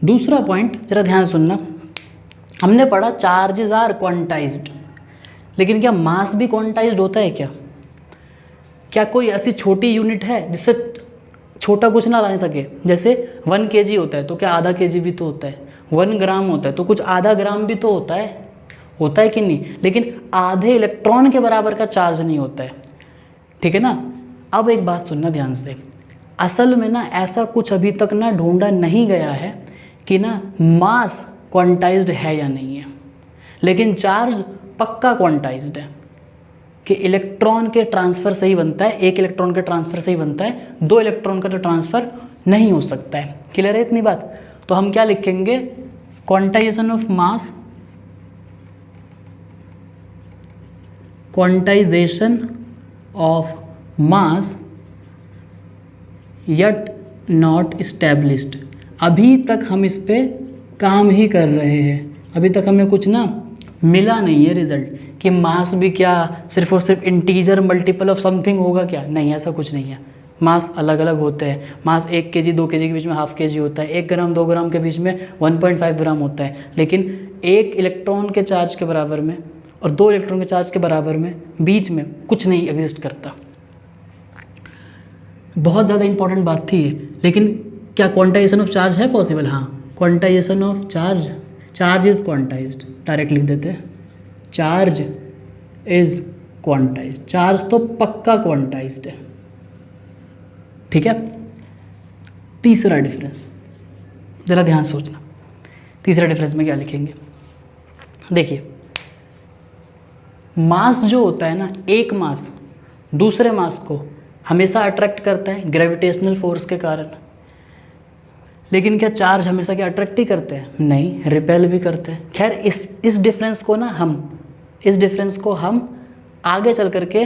दूसरा पॉइंट जरा ध्यान सुनना, हमने पढ़ा चार्जेस आर क्वांटाइज्ड, लेकिन क्या मास भी क्वांटाइज्ड होता है क्या? क्या कोई ऐसी छोटी यूनिट है जिससे छोटा कुछ ना ला सके? जैसे 1 kg होता है तो क्या आधा kg भी तो होता है, 1 ग्राम होता है तो कुछ आधा ग्राम भी तो होता है कि नहीं? लेकिन आधे इलेक्ट्रॉन के बराबर का चार्ज नहीं होता है, ठीक है ना। अब एक बात सुनना ध्यान से, असल में ना ऐसा कुछ अभी तक ना ढूंढा नहीं गया है कि ना मास क्वांटाइज्ड है या नहीं है, लेकिन चार्ज पक्का क्वांटाइज्ड है कि इलेक्ट्रॉन के ट्रांसफ़र से ही बनता है, एक इलेक्ट्रॉन के ट्रांसफ़र से ही बनता है, दो इलेक्ट्रॉन का तो ट्रांसफ़र नहीं हो सकता है। क्लियर है इतनी बात? तो हम क्या लिखेंगे, quantization of mass, quantization of mass yet not established. अभी तक हम इस पे काम ही कर रहे हैं, अभी तक हमें कुछ ना मिला नहीं है रिजल्ट कि मास भी क्या सिर्फ और सिर्फ इंटीजर मल्टीपल ऑफ समथिंग होगा क्या, नहीं, ऐसा कुछ नहीं है। मास अलग अलग होते हैं। मास 1 kg 2 kg के बीच में ½ kg होता है, 1 ग्राम 2 ग्राम के बीच में 1.5 ग्राम होता है, लेकिन एक इलेक्ट्रॉन के चार्ज के बराबर में और 2 इलेक्ट्रॉन के चार्ज के बराबर में बीच में कुछ नहीं एग्जिस्ट करता। बहुत ज़्यादा इंपॉर्टेंट बात थी ये, लेकिन क्या क्वांटाइजेशन ऑफ चार्ज है पॉसिबल? हाँ, quantization of charge, charge is quantized, direct लिख देते हैं, चार्ज इज़ क्वांटाइज्ड। चार्ज तो पक्का क्वांटाइज्ड है, ठीक है। तीसरा डिफरेंस, ज़रा ध्यान सोचना, तीसरा डिफरेंस में क्या लिखेंगे? देखिए, मास जो होता है ना, एक मास दूसरे मास को हमेशा अट्रैक्ट करता है ग्रेविटेशनल फोर्स के कारण, लेकिन क्या चार्ज हमेशा क्या अट्रैक्ट ही करते हैं? नहीं, रिपेल भी करते हैं। खैर इस डिफरेंस को ना इस डिफरेंस को हम आगे चल करके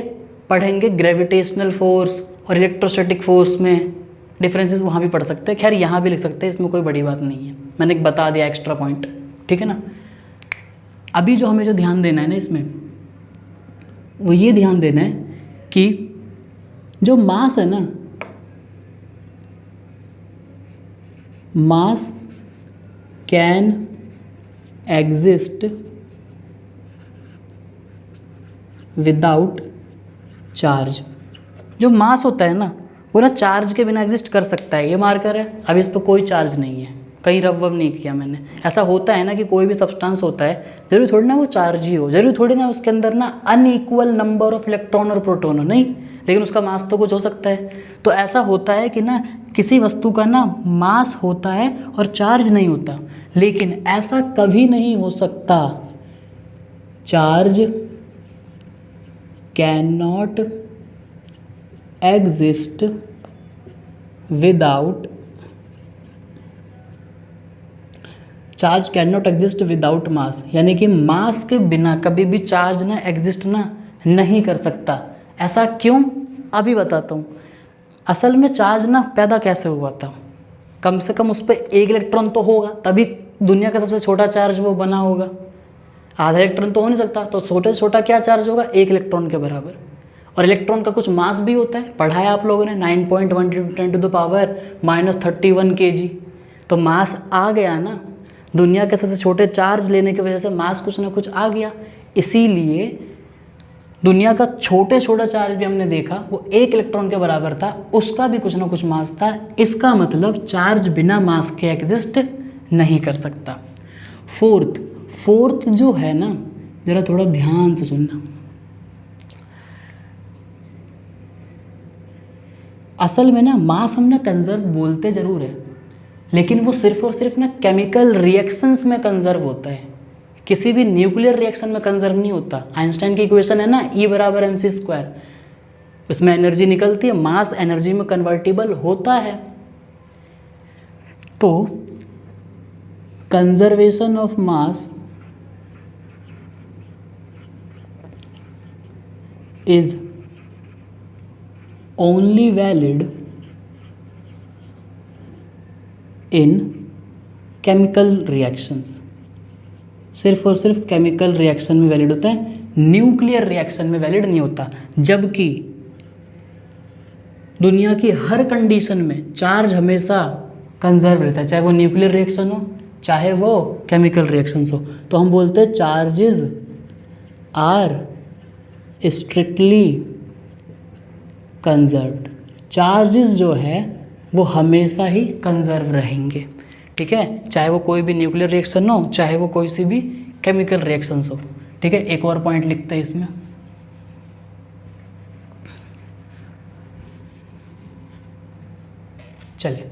पढ़ेंगे, ग्रेविटेशनल फोर्स और इलेक्ट्रोस्टैटिक फोर्स में डिफरेंसेस वहाँ भी पढ़ सकते हैं। खैर यहाँ भी लिख सकते हैं, इसमें कोई बड़ी बात नहीं है, मैंने एक बता दिया एक्स्ट्रा पॉइंट, ठीक है ना। अभी जो हमें जो ध्यान देना है ना इसमें, वो ये ध्यान देना है कि जो मास है ना, मास कैन एग्जिस्ट विदाउट चार्ज। जो मास होता है ना, वो ना चार्ज के बिना एग्जिस्ट कर सकता है। ये मार्कर है, अब इस पर कोई चार्ज नहीं है, कहीं रब वब नहीं किया मैंने। ऐसा होता है ना कि कोई भी सब्सटेंस होता है, जरूरी थोड़ी ना वो चार्ज ही हो, जरूरी थोड़ी ना उसके अंदर ना अनइक्वल नंबर ऑफ इलेक्ट्रॉन और प्रोटॉन हो, नहीं, लेकिन उसका मास तो कुछ हो सकता है। तो ऐसा होता है कि ना किसी वस्तु का ना मास होता है और चार्ज नहीं होता, लेकिन ऐसा कभी नहीं हो सकता, charge can not exist without, charge can not exist without mass, यानी कि मास के बिना कभी भी चार्ज ना एग्जिस्ट ना नहीं कर सकता। ऐसा क्यों? अभी बताता हूँ। असल में चार्ज ना पैदा कैसे हुआ था, कम से कम उस पर 1 इलेक्ट्रॉन तो होगा, तभी दुनिया का सबसे छोटा चार्ज वो बना होगा। आधा इलेक्ट्रॉन तो हो नहीं सकता, तो छोटे से छोटा क्या चार्ज होगा? 1 इलेक्ट्रॉन के बराबर। और इलेक्ट्रॉन का कुछ मास भी होता है, पढ़ा है आप लोगों ने, 9.1 × 10⁻³ kg। तो मास आ गया ना, दुनिया के सबसे छोटे चार्ज लेने की वजह से मास कुछ ना कुछ आ गया। इसीलिए दुनिया का छोटे छोटा चार्ज भी हमने देखा, वो 1 इलेक्ट्रॉन के बराबर था, उसका भी कुछ ना कुछ मास था। इसका मतलब चार्ज बिना मास के एग्जिस्ट नहीं कर सकता। फोर्थ जो है ना, ज़रा थोड़ा ध्यान से सुनना। असल में ना मास हम ना कंजर्व बोलते ज़रूर है, लेकिन वो सिर्फ और सिर्फ ना केमिकल रिएक्शंस में कंजर्व होता है, किसी भी न्यूक्लियर रिएक्शन में कंजर्व नहीं होता। आइंस्टाइन की इक्वेशन है ना, E = mc², उसमें एनर्जी निकलती है, मास एनर्जी में कन्वर्टिबल होता है। तो conservation of mass is only valid in chemical reactions, सिर्फ और सिर्फ केमिकल रिएक्शन में वैलिड होता है, न्यूक्लियर रिएक्शन में वैलिड नहीं होता। जबकि दुनिया की हर कंडीशन में चार्ज हमेशा कंजर्व रहता है, चाहे वो न्यूक्लियर रिएक्शन हो चाहे वो केमिकल रिएक्शंस हो। तो हम बोलते हैं charges are strictly conserved. Charges जो है वो हमेशा ही कंजर्व रहेंगे, ठीक है, चाहे वो कोई भी न्यूक्लियर रिएक्शन हो चाहे वो कोई सी भी केमिकल रिएक्शंस हो, ठीक है। एक और पॉइंट लिखते हैं इसमें, चलिए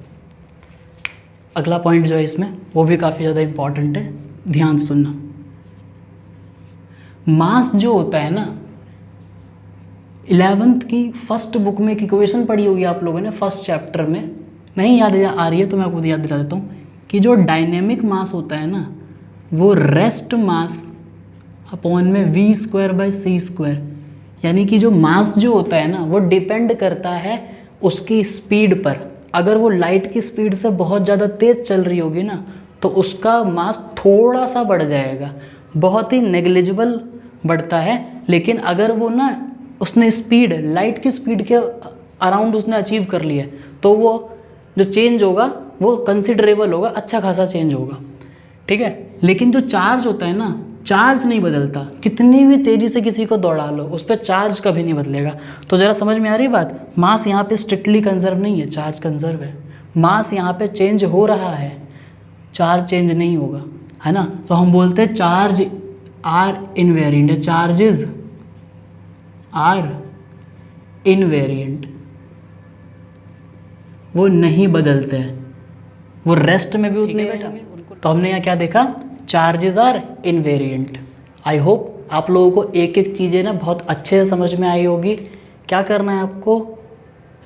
अगला पॉइंट जो है इसमें वो भी काफ़ी ज़्यादा इम्पॉर्टेंट है, ध्यान से सुनना। मास जो होता है ना, 11th की फर्स्ट बुक में एक इक्वेशन पढ़ी होगी आप लोगों ने फर्स्ट चैप्टर में, नहीं याद आ रही है तो मैं आपको याद दिला देता हूँ कि जो डायनेमिक मास होता है ना वो रेस्ट मास अपॉन में v²/c², यानी कि जो मास जो होता है ना वो डिपेंड करता है उसकी स्पीड पर। अगर वो लाइट की स्पीड से बहुत ज़्यादा तेज़ चल रही होगी ना तो उसका मास थोड़ा सा बढ़ जाएगा, बहुत ही नेग्लिजिबल बढ़ता है। लेकिन अगर वो ना उसने स्पीड लाइट की स्पीड के अराउंड उसने अचीव कर लिया तो वो जो चेंज होगा वो कंसिडरेबल होगा, अच्छा खासा चेंज होगा, ठीक है। लेकिन जो चार्ज होता है ना, चार्ज नहीं बदलता, कितनी भी तेज़ी से किसी को दौड़ा लो उस पर चार्ज कभी नहीं बदलेगा। तो ज़रा समझ में आ रही बात, मास यहाँ पे स्ट्रिक्टली कंजर्व नहीं है, चार्ज कंजर्व है। मास यहाँ पे चेंज हो रहा है, चार्ज चेंज नहीं होगा, है ना। तो हम बोलते हैं charge are invariant, charges are invariant, वो नहीं बदलते हैं, वो रेस्ट में भी उतने ही बैठा। तो हमने यहाँ क्या देखा, charges are invariant. I hope आप लोगों को एक एक चीज़ें ना बहुत अच्छे से समझ में आई होगी। क्या करना है आपको,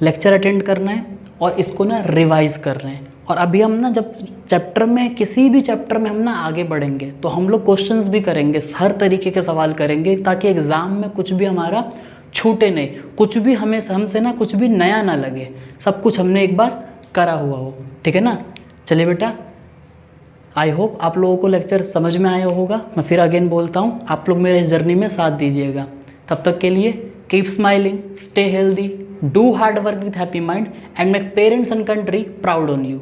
लेक्चर अटेंड करना है और इसको ना रिवाइज कर रहे हैं। और अभी हम ना जब चैप्टर में किसी भी चैप्टर में हम ना आगे बढ़ेंगे तो हम लोग क्वेश्चंस भी करेंगे, हर तरीके के सवाल करेंगे ताकि एग्ज़ाम में कुछ भी हमारा छूटे नहीं, कुछ भी हमें हमसे ना कुछ भी नया ना लगे, सब कुछ हमने एक बार करा हुआ हो, ठीक है ना। चलिए बेटा, आई होप आप लोगों को लेक्चर समझ में आया होगा। मैं फिर अगेन बोलता हूँ, आप लोग मेरे इस जर्नी में साथ दीजिएगा। तब तक के लिए keep smiling, stay healthy, do hard work with happy mind and make parents and country proud on you.